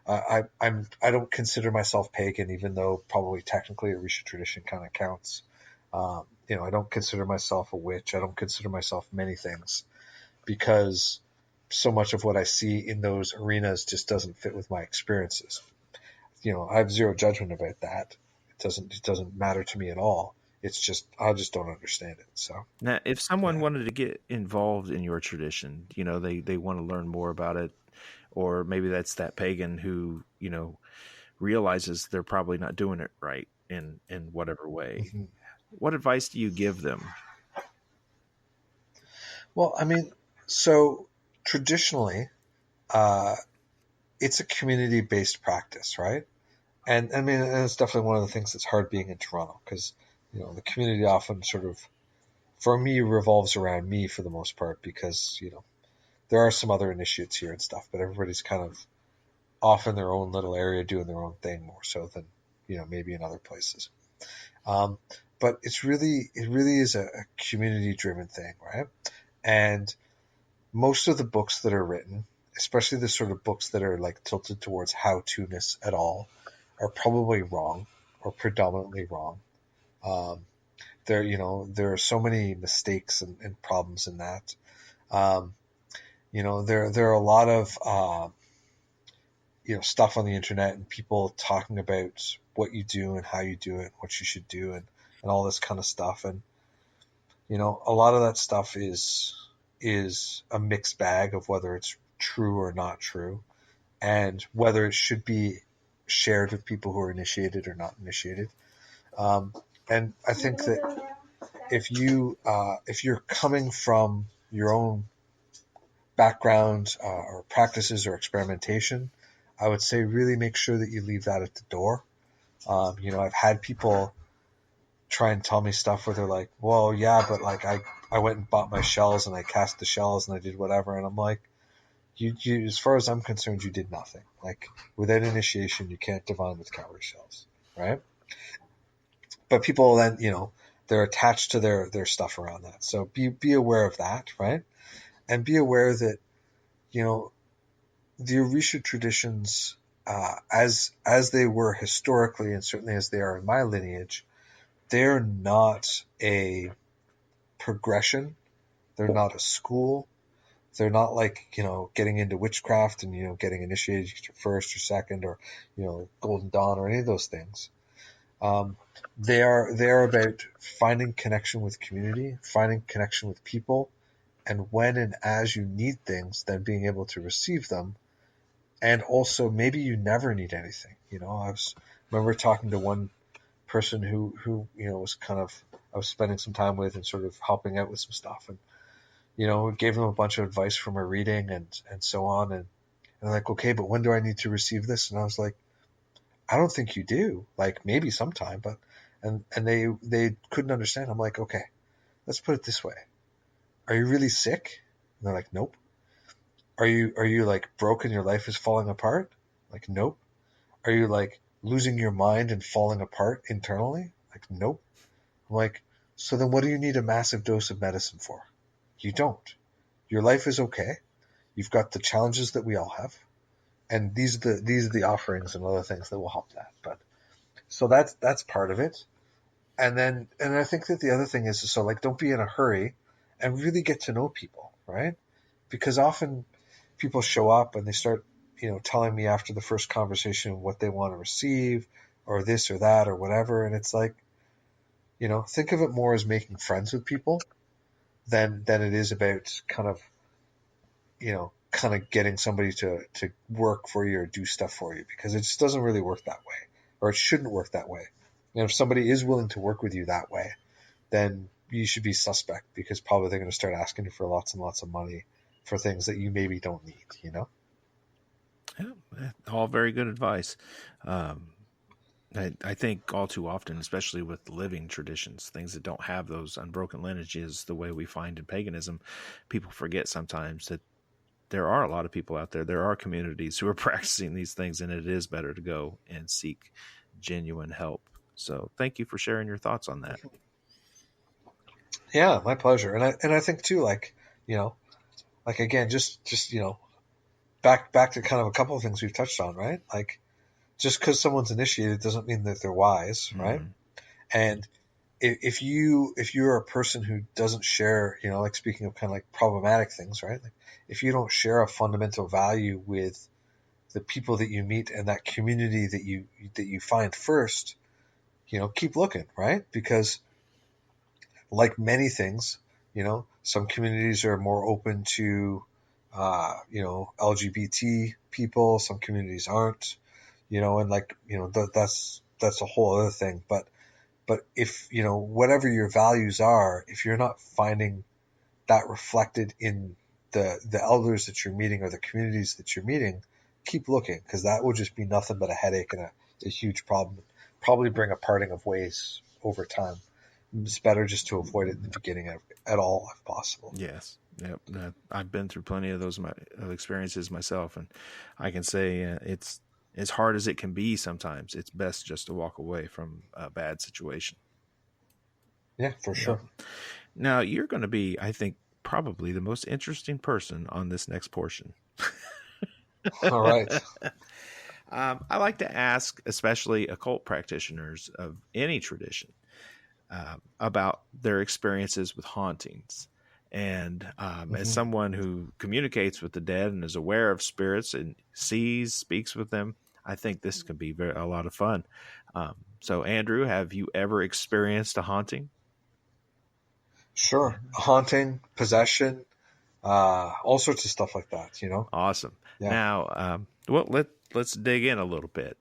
I don't consider myself pagan, even though probably technically Orisha tradition kind of counts. I don't consider myself a witch. I don't consider myself many things, because so much of what I see in those arenas just doesn't fit with my experiences. I have zero judgment about that. It doesn't matter to me at all. It's just, I just don't understand it. So now, if someone wanted to get involved in your tradition, they want to learn more about it, or maybe that's that pagan who, realizes they're probably not doing it right in whatever way. Mm-hmm. What advice do you give them? Well, I mean, so traditionally, it's a community-based practice, right? And I mean, and it's definitely one of the things that's hard being in Toronto, because, the community often sort of, for me, revolves around me for the most part, because, there are some other initiates here and stuff, but everybody's kind of off in their own little area doing their own thing more so than, maybe in other places. But it really is a community-driven thing, right? And most of the books that are written, especially the sort of books that are like tilted towards how-to-ness at all, are probably wrong or predominantly wrong. There are so many mistakes and problems in that. There are a lot of stuff on the internet and people talking about what you do and how you do it, what you should do, and all this kind of stuff. And, a lot of that stuff is a mixed bag of whether it's true or not true, and whether it should be shared with people who are initiated or not initiated. And I think that if you're coming from your own background or practices or experimentation, I would say really make sure that you leave that at the door. I've had people try and tell me stuff where they're like, well, yeah, but like I went and bought my shells and I cast the shells and I did whatever. And I'm like, you as far as I'm concerned, you did nothing. Like without initiation, you can't divine with cowrie shells, right? But people then, they're attached to their stuff around that. So be aware of that, right? And be aware that, the Orisha traditions, as they were historically, and certainly as they are in my lineage, they're not a progression. They're not a school. They're not like, getting into witchcraft and, getting initiated first or second or, Golden Dawn or any of those things. They are about finding connection with community, finding connection with people, and when and as you need things, then being able to receive them. And also maybe you never need anything. I remember talking to one person who was I was spending some time with and sort of helping out with some stuff, and gave them a bunch of advice from a reading and so on, and like, okay, but when do I need to receive this? And I was like, I don't think you do. Like maybe sometime, but and they couldn't understand. I'm like, okay, let's put it this way: are you really sick? And they're like, nope. Are you like broken? Your life is falling apart? Like, nope. Are you like losing your mind and falling apart internally? Like, nope. I'm like, so then what do you need a massive dose of medicine for? You don't. Your life is okay. You've got the challenges that we all have. And these are the offerings and other things that will help that. But so that's part of it. And I think that the other thing is, so like, don't be in a hurry and really get to know people, right? Because often people show up and they start, telling me after the first conversation what they want to receive or this or that or whatever. And it's like, think of it more as making friends with people than it is about kind of getting somebody to work for you or do stuff for you, because it just doesn't really work that way, or it shouldn't work that way. And if somebody is willing to work with you that way, then you should be suspect, because probably they're going to start asking you for lots and lots of money for things that you maybe don't need, Yeah, all very good advice. I think all too often, especially with living traditions, things that don't have those unbroken lineages the way we find in paganism, people forget sometimes that there are a lot of people out there. There are communities who are practicing these things, and it is better to go and seek genuine help. So thank you for sharing your thoughts on that. Yeah, my pleasure. And I think too, like, like again, just back to kind of a couple of things we've touched on, right? Like, just because someone's initiated doesn't mean that they're wise, right? And if you're a person who doesn't share, like speaking of kind of like problematic things, right? Like if you don't share a fundamental value with the people that you meet and that community that you find first, keep looking, right? Because like many things, some communities are more open to, LGBT people, some communities aren't, and like, that's a whole other thing. But if, whatever your values are, if you're not finding that reflected in the elders that you're meeting or the communities that you're meeting, keep looking, because that will just be nothing but a headache and a huge problem. Probably bring a parting of ways over time. It's better just to avoid it in the beginning at all if possible. Yes. Yep. I've been through plenty of those experiences myself, and I can say it's as hard as it can be sometimes. It's best just to walk away from a bad situation. Yeah, for sure. Now, you're going to be, I think, probably the most interesting person on this next portion. All right. I like to ask, especially occult practitioners of any tradition, about their experiences with hauntings. And as someone who communicates with the dead and is aware of spirits and speaks with them, I think this can be a lot of fun. So, Andrew, have you ever experienced a haunting? Sure. Haunting, possession, all sorts of stuff like that, Awesome. Yeah. Now, well, let's dig in a little bit.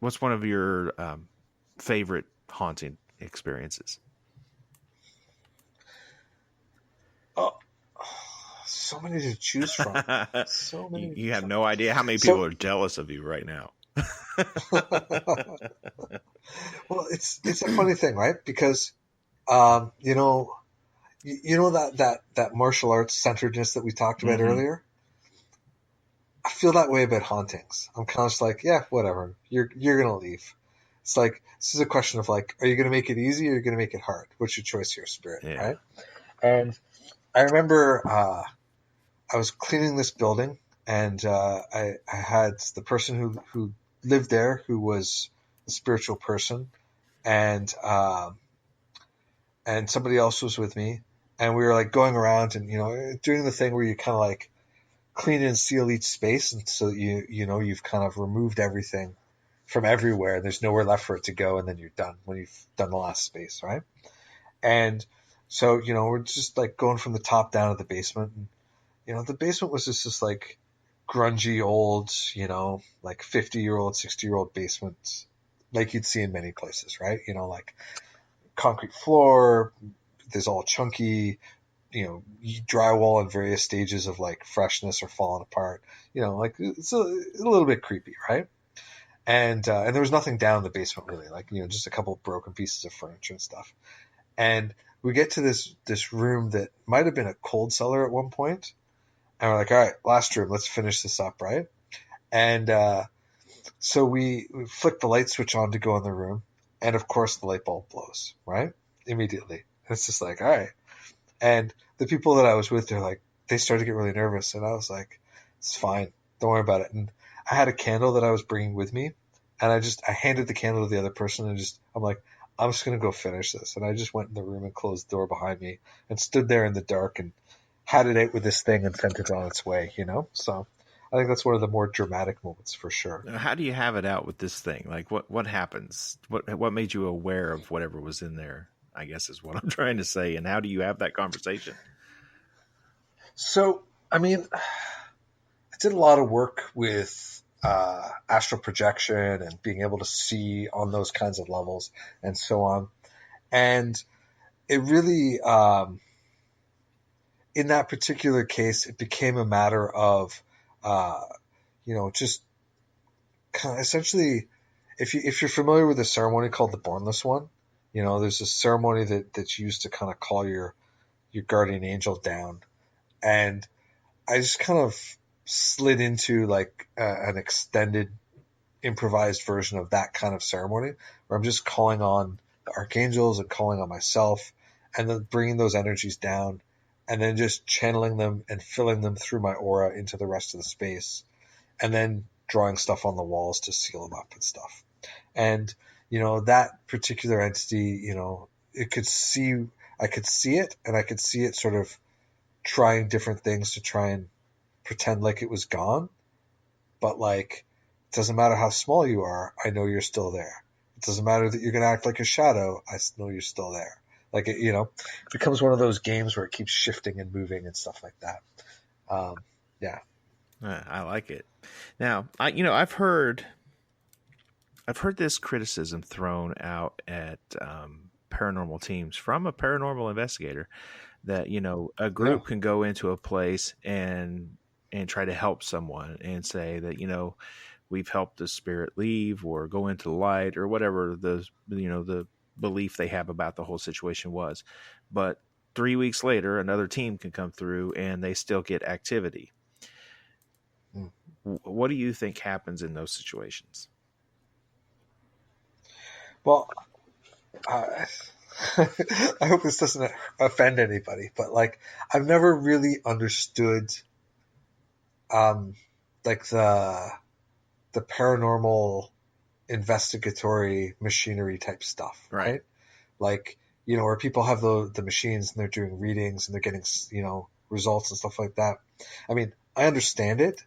What's one of your favorite haunting experiences? Oh, so many to choose from. So many. You have no idea how many people are jealous of you right now. Well, it's a funny thing, right? Because, you know that martial arts centeredness that we talked about earlier. I feel that way about hauntings. I'm kind of just like, yeah, whatever. You're gonna leave. It's like this is a question of like, are you gonna make it easy or are you gonna make it hard? What's your choice here, spirit? Yeah. Right? And I remember I was cleaning this building, and I had the person who lived there who was a spiritual person, and somebody else was with me, and we were like going around and doing the thing where you kind of like clean and seal each space, and so you've kind of removed everything from everywhere. There's nowhere left for it to go, and then you're done when you've done the last space, right? And so we're just like going from the top down to the basement, and the basement was just this like grungy old, like 50-year-old, 60-year-old basement, like you'd see in many places, right? Like concrete floor, there's all chunky, drywall in various stages of like freshness or falling apart. Like it's a little bit creepy, right? And there was nothing down in the basement really, like just a couple of broken pieces of furniture and stuff. And we get to this room that might have been a cold cellar at one point, and we're like, all right, last room, let's finish this up, right? And so we flick the light switch on to go in the room, and of course the light bulb blows, right? Immediately. It's just like, all right. And the people that I was with, they started to get really nervous, and I was like, it's fine, don't worry about it. And I had a candle that I was bringing with me, and I handed the candle to the other person, and I'm like, I'm just going to go finish this. And I just went in the room and closed the door behind me and stood there in the dark and had it out with this thing and sent it on its way, So I think that's one of the more dramatic moments for sure. How do you have it out with this thing? Like what happens? What made you aware of whatever was in there, I guess is what I'm trying to say. And how do you have that conversation? So, I mean, I did a lot of work with astral projection and being able to see on those kinds of levels and so on. And it really, in that particular case, it became a matter of, just kind of essentially, if you're familiar with a ceremony called the Bornless One, there's a ceremony that's used to kind of call your guardian angel down. And I just kind of slid into like an extended improvised version of that kind of ceremony where I'm just calling on the archangels and calling on myself and then bringing those energies down and then just channeling them and filling them through my aura into the rest of the space and then drawing stuff on the walls to seal them up and stuff. And, that particular entity, I could see it, and I could see it sort of trying different things to try and pretend like it was gone. But like, it doesn't matter how small you are, I know you're still there. It doesn't matter that you're going to act like a shadow, I know you're still there. Like, it becomes one of those games where it keeps shifting and moving and stuff like that. Yeah. I like it. Now, I've heard this criticism thrown out at paranormal teams from a paranormal investigator that, a group can go into a place and try to help someone and say that, we've helped the spirit leave or go into the light or whatever the belief they have about the whole situation was. But 3 weeks later, another team can come through and they still get activity. What do you think happens in those situations? Well, I hope this doesn't offend anybody, but like, I've never really understood, like the paranormal investigatory machinery type stuff, right? Like, where people have the machines and they're doing readings and they're getting, results and stuff like that. I mean, I understand it.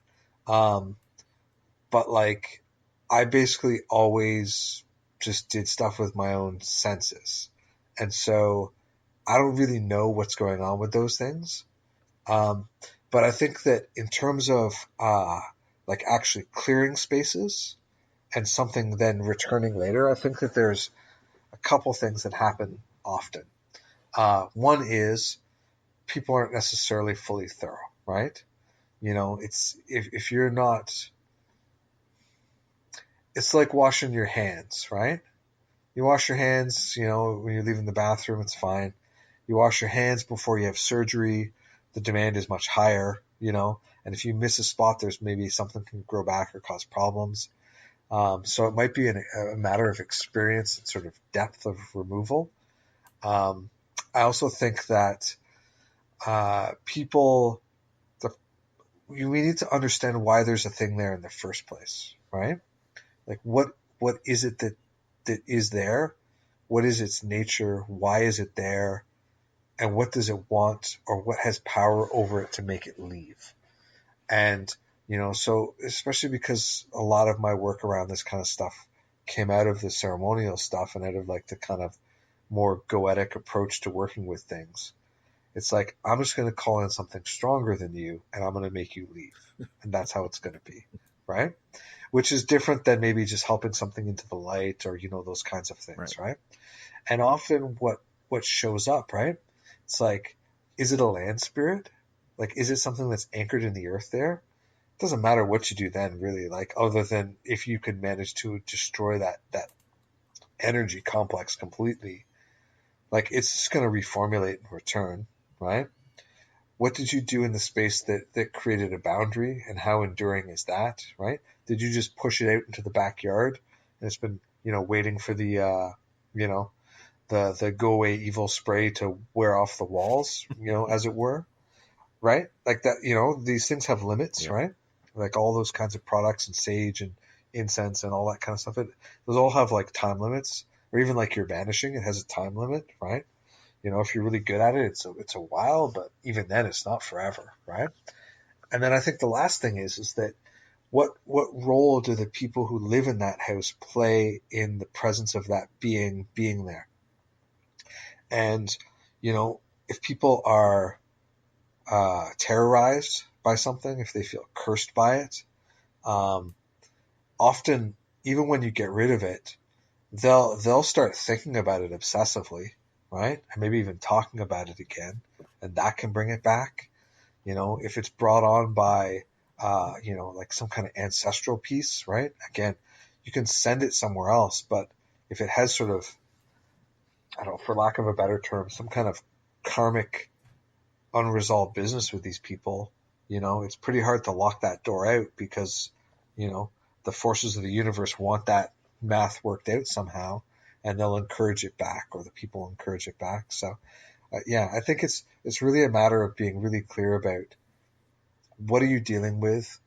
But like, I basically always just did stuff with my own senses. And so I don't really know what's going on with those things. But I think that in terms of like actually clearing spaces and something then returning later, I think that there's a couple things that happen often. One is people aren't necessarily fully thorough, right? It's if you're not, it's like washing your hands, right? You wash your hands, when you're leaving the bathroom, it's fine. You wash your hands before you have surgery, the demand is much higher, and if you miss a spot, there's maybe something can grow back or cause problems. So it might be a matter of experience and sort of depth of removal. I also think that we need to understand why there's a thing there in the first place, right? Like what is it that is there? What is its nature? Why is it there? And what does it want, or what has power over it to make it leave? And, so especially because a lot of my work around this kind of stuff came out of the ceremonial stuff and out of like the kind of more goetic approach to working with things. It's like, I'm just going to call in something stronger than you and I'm going to make you leave. And that's how it's going to be. Right. Which is different than maybe just helping something into the light or, those kinds of things. Right. And often what shows up, right? It's like, is it a land spirit? Like, is it something that's anchored in the earth there? It doesn't matter what you do then, really, like, other than if you can manage to destroy that energy complex completely, like, it's just going to reformulate and return, right? What did you do in the space that created a boundary, and how enduring is that, right? Did you just push it out into the backyard and it's been, waiting for the, the go away evil spray to wear off the walls, as it were, right? Like that, these things have limits, Yeah. right? Like all those kinds of products and sage and incense and all that kind of stuff. Those all have like time limits, or even like your vanishing, it has a time limit, right? If you're really good at it, it's a while, but even then it's not forever, right? And then I think the last thing is that what role do the people who live in that house play in the presence of that being there? And, if people are terrorized by something, if they feel cursed by it, often, even when you get rid of it, they'll start thinking about it obsessively, right? And maybe even talking about it again, and that can bring it back. If it's brought on by, like some kind of ancestral piece, right? Again, you can send it somewhere else, but if it has sort of, I don't know, for lack of a better term, some kind of karmic unresolved business with these people, it's pretty hard to lock that door out because, the forces of the universe want that math worked out somehow, and they'll encourage it back, or the people encourage it back. So, I think it's really a matter of being really clear about what are you dealing with,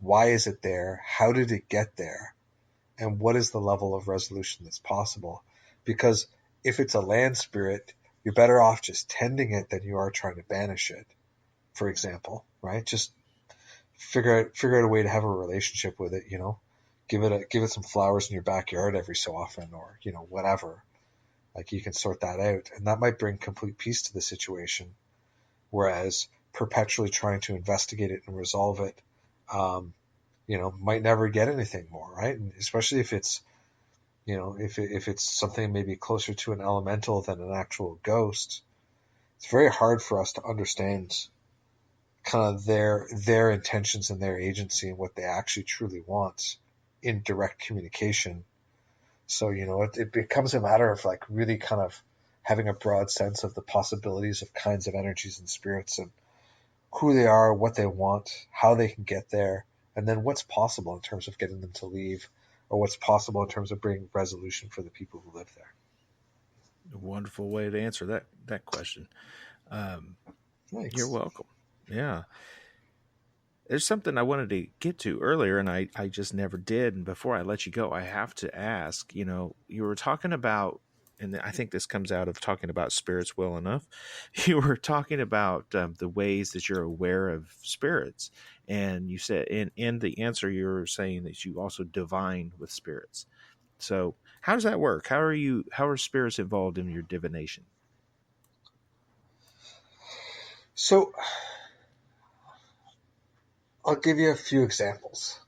why is it there, how did it get there, and what is the level of resolution that's possible. Because if it's a land spirit, you're better off just tending it than you are trying to banish it, for example, right? Just figure out a way to have a relationship with it, give it some flowers in your backyard every so often, or, whatever. Like, you can sort that out, and that might bring complete peace to the situation. Whereas perpetually trying to investigate it and resolve it, might never get anything more, right? And especially if it's, if it's something maybe closer to an elemental than an actual ghost, it's very hard for us to understand kind of their intentions and their agency and what they actually truly want in direct communication. So, it becomes a matter of like really kind of having a broad sense of the possibilities of kinds of energies and spirits and who they are, what they want, how they can get there, and then what's possible in terms of getting them to leave, or what's possible in terms of bringing resolution for the people who live there. A wonderful way to answer that question. Thanks. You're welcome. Yeah. There's something I wanted to get to earlier, and I just never did. And before I let you go, I have to ask, you were talking about, and I think this comes out of talking about spirits well enough. You were talking about the ways that you're aware of spirits. And you said in the answer, you were saying that you also divine with spirits. So how does that work? How are spirits involved in your divination? So I'll give you a few examples.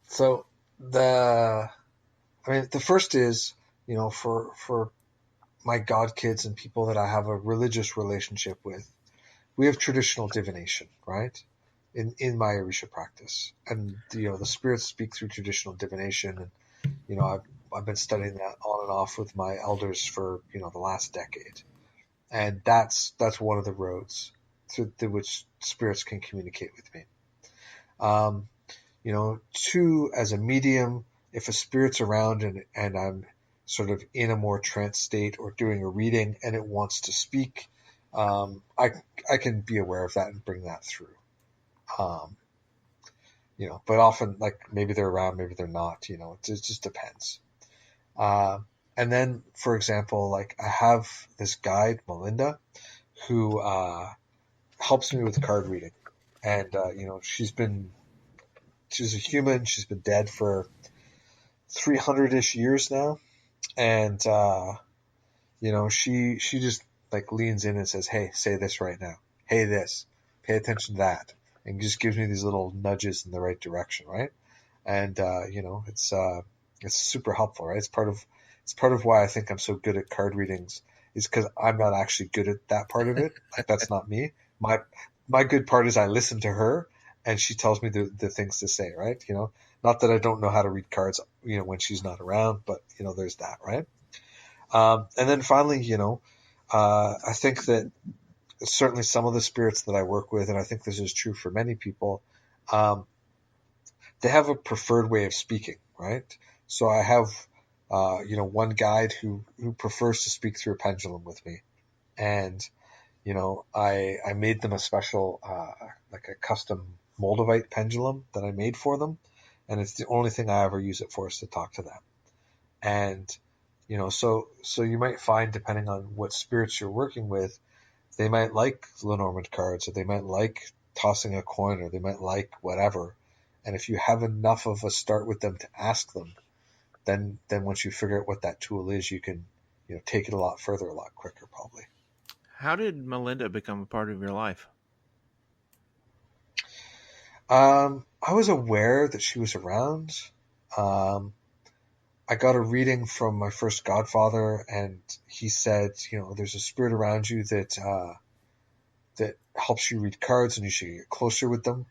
So the first is, for my god kids and people that I have a religious relationship with, we have traditional divination, right? In my Orisha practice, and the spirits speak through traditional divination, and I've been studying that on and off with my elders for the last decade, and that's one of the roads through which spirits can communicate with me. Two, as a medium, if a spirit's around and I'm sort of in a more trance state or doing a reading and it wants to speak, I can be aware of that and bring that through. But often, like, maybe they're around, maybe they're not, it just depends. And then, for example, like, I have this guide, Melinda, who helps me with card reading. And, she's a human. She's been dead for 300-ish years now. And, she just, like, leans in and says, hey, say this right now. Hey, this. Pay attention to that. And just gives me these little nudges in the right direction, right? And, it's super helpful, right? It's part of why I think I'm so good at card readings, is because I'm not actually good at that part of it. Like, that's not me. My good part is I listen to her and she tells me the things to say, right? Not that I don't know how to read cards, when she's not around, but, there's that, right? And then finally, I think that certainly some of the spirits that I work with, and I think this is true for many people, they have a preferred way of speaking, right? So I have, one guide who prefers to speak through a pendulum with me. And, I made them a special, like a custom Moldavite pendulum that I made for them. And it's the only thing I ever use it for, is to talk to them. And, so you might find, depending on what spirits you're working with, they might like Lenormand cards, or they might like tossing a coin, or they might like whatever. And if you have enough of a start with them to ask them, then once you figure out what that tool is, you can, take it a lot further, a lot quicker, probably. How did Melinda become a part of your life? I was aware that she was around. I got a reading from my first godfather, and he said, there's a spirit around you that helps you read cards, and you should get closer with them.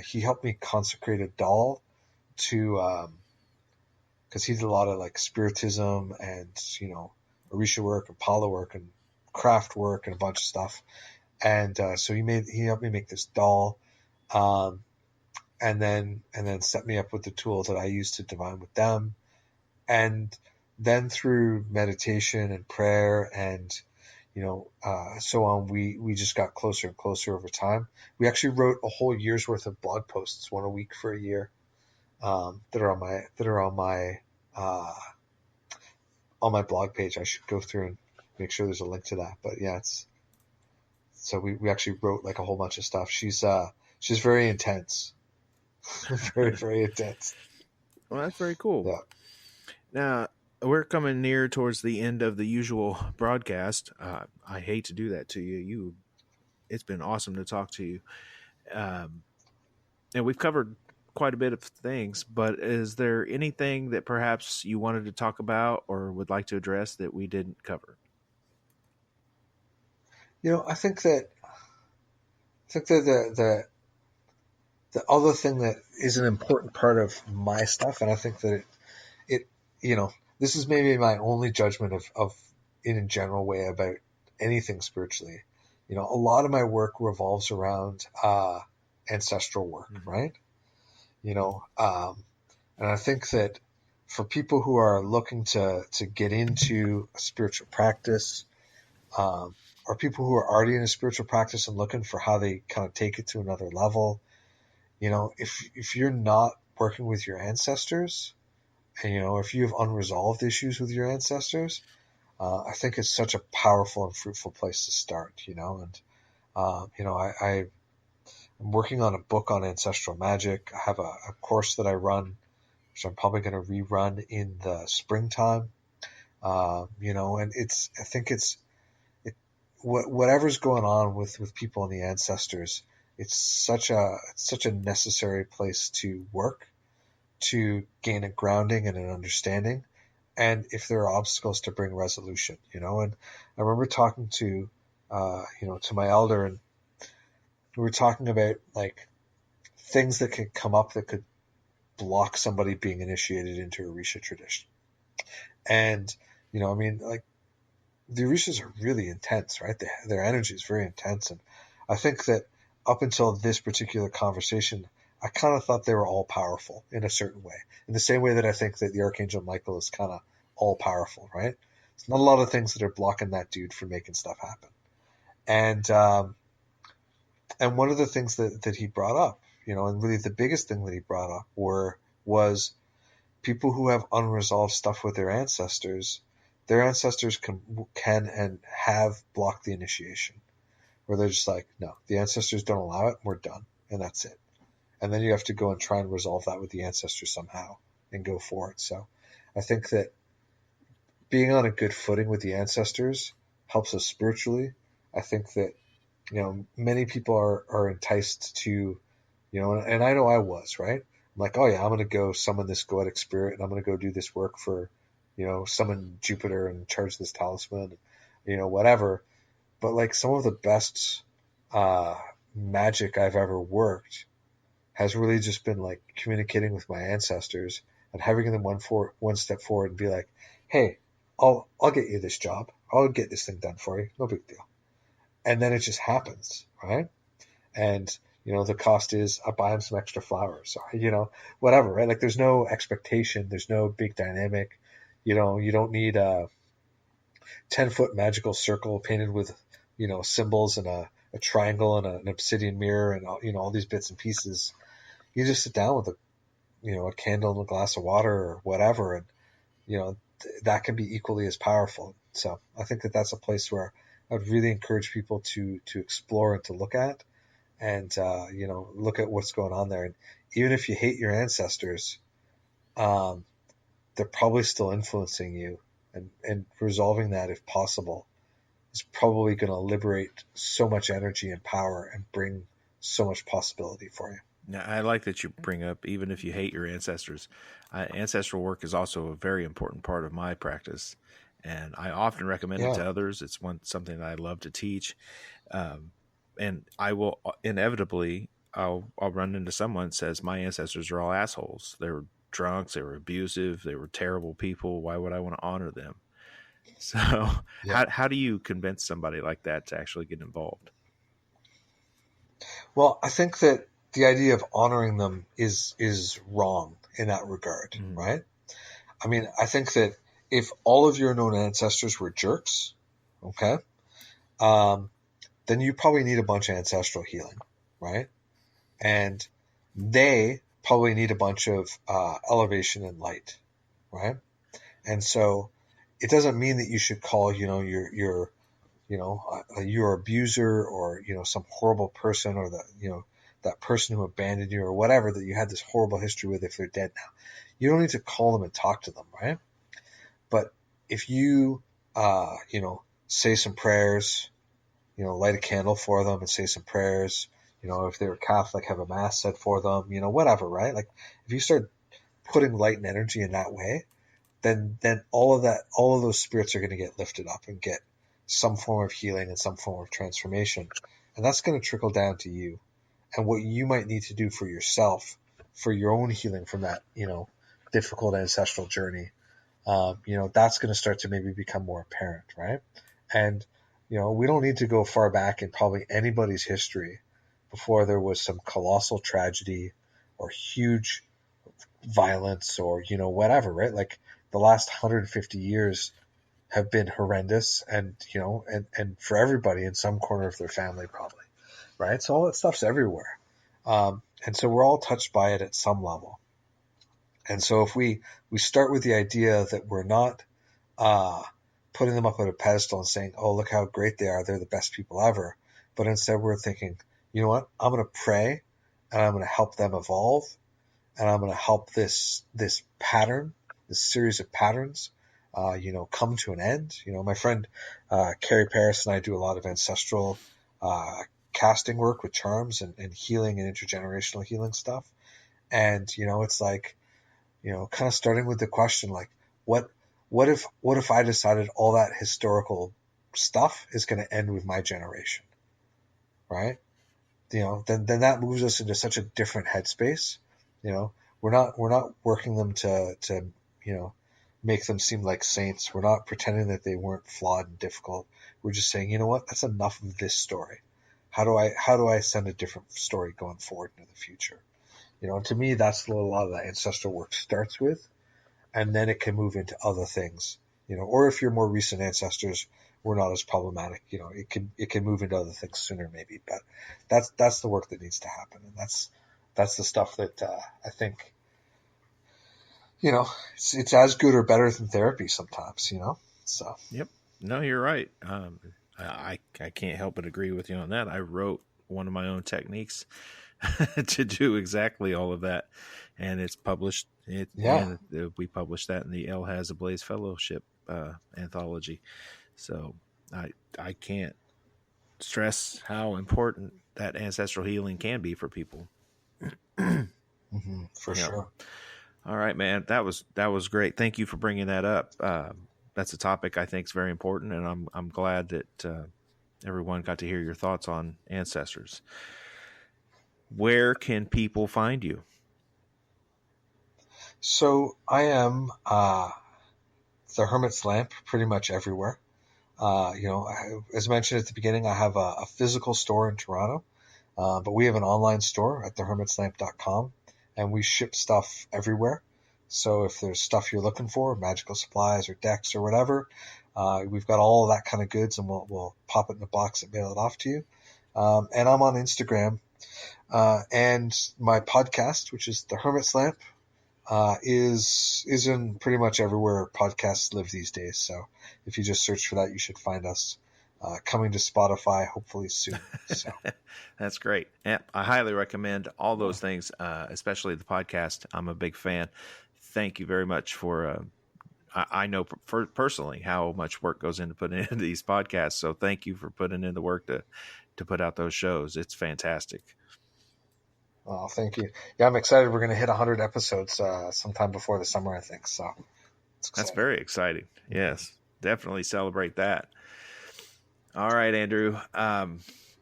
He helped me consecrate a doll to, because he did a lot of, like, spiritism and, Orisha work and Pala work and craft work and a bunch of stuff. And so he helped me make this doll, and then set me up with the tools that I used to divine with them. And then through meditation and prayer and, so on, we just got closer and closer over time. We actually wrote a whole year's worth of blog posts, one a week for a year, that are on my blog page. I should go through and make sure there's a link to that. But yeah, so we actually wrote, like, a whole bunch of stuff. She's very intense, very, very intense. Well, that's very cool. Yeah. Now, we're coming near towards the end of the usual broadcast. I hate to do that to you. It's been awesome to talk to you. And we've covered quite a bit of things, but is there anything that perhaps you wanted to talk about or would like to address that we didn't cover? I think that the other thing that is an important part of my stuff, and I think that it this is maybe my only judgment of in a general way about anything spiritually. A lot of my work revolves around ancestral work, right? And I think that for people who are looking to get into a spiritual practice, or people who are already in a spiritual practice and looking for how they kind of take it to another level, if you're not working with your ancestors, and if you have unresolved issues with your ancestors, I think it's such a powerful and fruitful place to start. And I'm working on a book on ancestral magic. I have a course that I run, which I'm probably going to rerun in the springtime. And I think whatever's going on with people and the ancestors, it's such a necessary place to work, to gain a grounding and an understanding, and if there are obstacles, to bring resolution. And I remember talking to to my elder, and we were talking about like things that could come up that could block somebody being initiated into Orisha tradition. And like the Orishas are really intense, right? Their energy is very intense, and I think that up until this particular conversation, I kind of thought they were all powerful in a certain way, in the same way that I think that the Archangel Michael is kind of all powerful, right? There's not a lot of things that are blocking that dude from making stuff happen. And one of the things that he brought up, and really the biggest thing that he brought up was people who have unresolved stuff with their ancestors can and have blocked the initiation, where they're just like, no, the ancestors don't allow it, we're done, and that's it. And then you have to go and try and resolve that with the ancestors somehow and go forward. So I think that being on a good footing with the ancestors helps us spiritually. I think that, many people are enticed to, and I know I was, right? I'm like, oh yeah, I'm going to go summon this goetic spirit, and I'm going to go do this work for, summon Jupiter and charge this talisman, whatever. But like some of the best magic I've ever worked has really just been like communicating with my ancestors and having them one step forward and be like, hey, I'll get you this job. I'll get this thing done for you. No big deal. And then it just happens, right? And, the cost is I buy them some extra flowers, or, whatever, right? Like there's no expectation. There's no big dynamic. You don't need a 10-foot magical circle painted with, symbols and a triangle and an obsidian mirror and, all these bits and pieces. You just sit down with a candle and a glass of water or whatever. And, that can be equally as powerful. So I think that that's a place where I'd really encourage people to explore and to look at, and, look at what's going on there. And even if you hate your ancestors, they're probably still influencing you, and resolving that, if possible, is probably going to liberate so much energy and power and bring so much possibility for you. Now, I like that you bring up, even if you hate your ancestors, ancestral work is also a very important part of my practice. And I often recommend it to others. It's something that I love to teach. And I will inevitably, I'll run into someone that says, my ancestors are all assholes. They were drunks. They were abusive. They were terrible people. Why would I want to honor them? So how do you convince somebody like that to actually get involved? Well, I think that the idea of honoring them is wrong in that regard, right? I mean, I think that if all of your known ancestors were jerks, okay, then you probably need a bunch of ancestral healing, right? And they probably need a bunch of elevation and light, right? And so it doesn't mean that you should call, your abuser or, some horrible person, or that person who abandoned you or whatever that you had this horrible history with, if they're dead now. You don't need to call them and talk to them, right? But if you, say some prayers, light a candle for them and say some prayers, if they were Catholic, have a mass said for them, whatever, right? Like if you start putting light and energy in that way, then all of those spirits are going to get lifted up and get some form of healing and some form of transformation. And that's going to trickle down to you and what you might need to do for yourself, for your own healing from that, difficult ancestral journey. That's going to start to maybe become more apparent, right? And, we don't need to go far back in probably anybody's history before there was some colossal tragedy or huge violence or, whatever, right? Like the last 150 years have been horrendous and, and for everybody in some corner of their family probably, right? So all that stuff's everywhere. And so we're all touched by it at some level. And so if we start with the idea that we're not putting them up on a pedestal and saying, oh, look how great they are, they're the best people ever, but instead we're thinking, you know what, I'm going to pray and I'm going to help them evolve, and I'm going to help this pattern, this series of patterns, come to an end. My friend Carrie Paris and I do a lot of ancestral casting work with charms and healing and intergenerational healing stuff. And, it's like, kind of starting with the question, like, what if I decided all that historical stuff is going to end with my generation, right? Then that moves us into such a different headspace. We're not working them to make them seem like saints. We're not pretending that they weren't flawed and difficult. We're just saying, you know what, that's enough of this story. How do I send a different story going forward into the future? To me, that's what a lot of that ancestral work starts with, and then it can move into other things. Or if your more recent ancestors were not as problematic, it can move into other things sooner maybe. But that's the work that needs to happen, and that's the stuff that I think it's as good or better than therapy sometimes. So. Yep. No, you're right. I can't help but agree with you on that. I wrote one of my own techniques to do exactly all of that, and it's published. And we published that in the El Has a Blaze Fellowship anthology. So I can't stress how important that ancestral healing can be for people. For sure. All right, man. That was great. Thank you for bringing that up. That's a topic I think is very important, and I'm glad that everyone got to hear your thoughts on ancestors. Where can people find you? So I am the Hermit's Lamp pretty much everywhere. As mentioned at the beginning, I have a physical store in Toronto, but we have an online store at thehermitslamp.com, and we ship stuff everywhere. So if there's stuff you're looking for, magical supplies or decks or whatever, we've got all that kind of goods, and we'll pop it in a box and mail it off to you. And I'm on Instagram. And my podcast, which is The Hermit's Lamp, is in pretty much everywhere podcasts live these days. So if you just search for that, you should find us. Coming to Spotify hopefully soon. So that's great. Yeah, I highly recommend all those things, especially the podcast. I'm a big fan. Thank you very much for. I know personally how much work goes into putting into these podcasts. So thank you for putting in the work to put out those shows. It's fantastic. Oh, thank you. Yeah, I'm excited. We're going to hit 100 episodes sometime before the summer, I think. So that's very exciting. Yes, definitely celebrate that. All right, Andrew.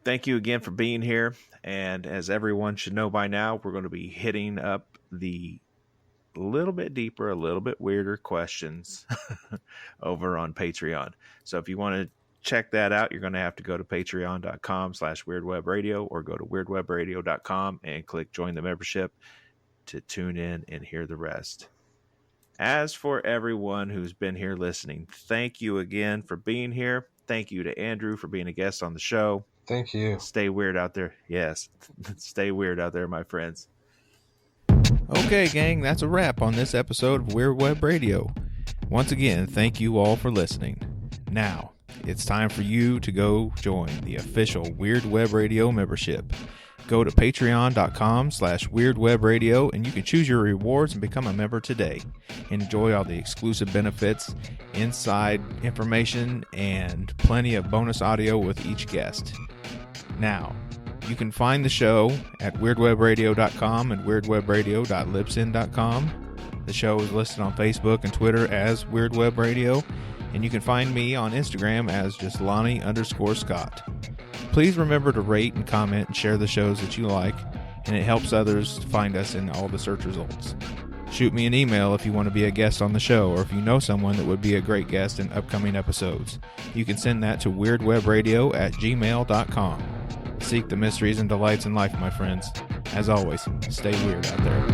Thank you again for being here. And as everyone should know by now, we're going to be hitting up the little bit deeper, a little bit weirder questions over on Patreon. So if you want to check that out, you're going to have to go to patreon.com/weirdwebradio or go to weirdwebradio.com and click join the membership to tune in and hear the rest. As for everyone who's been here listening, thank you again for being here. Thank you to Andrew for being a guest on the show. Thank you. Stay weird out there. Yes. Stay weird out there, my friends. Okay, gang, that's a wrap on this episode of Weird Web Radio. Once again, thank you all for listening. Now, it's time for you to go join the official Weird Web Radio membership. Go to patreon.com/weirdwebradio and you can choose your rewards and become a member today. Enjoy all the exclusive benefits, inside information, and plenty of bonus audio with each guest. Now, you can find the show at weirdwebradio.com and weirdwebradio.libsyn.com. The show is listed on Facebook and Twitter as Weird Web Radio, and you can find me on Instagram as just Lonnie_Scott. Please remember to rate and comment and share the shows that you like, and it helps others find us in all the search results. Shoot me an email if you want to be a guest on the show, or if you know someone that would be a great guest in upcoming episodes. You can send that to weirdwebradio@gmail.com. Seek the mysteries and delights in life, my friends. As always, stay weird out there.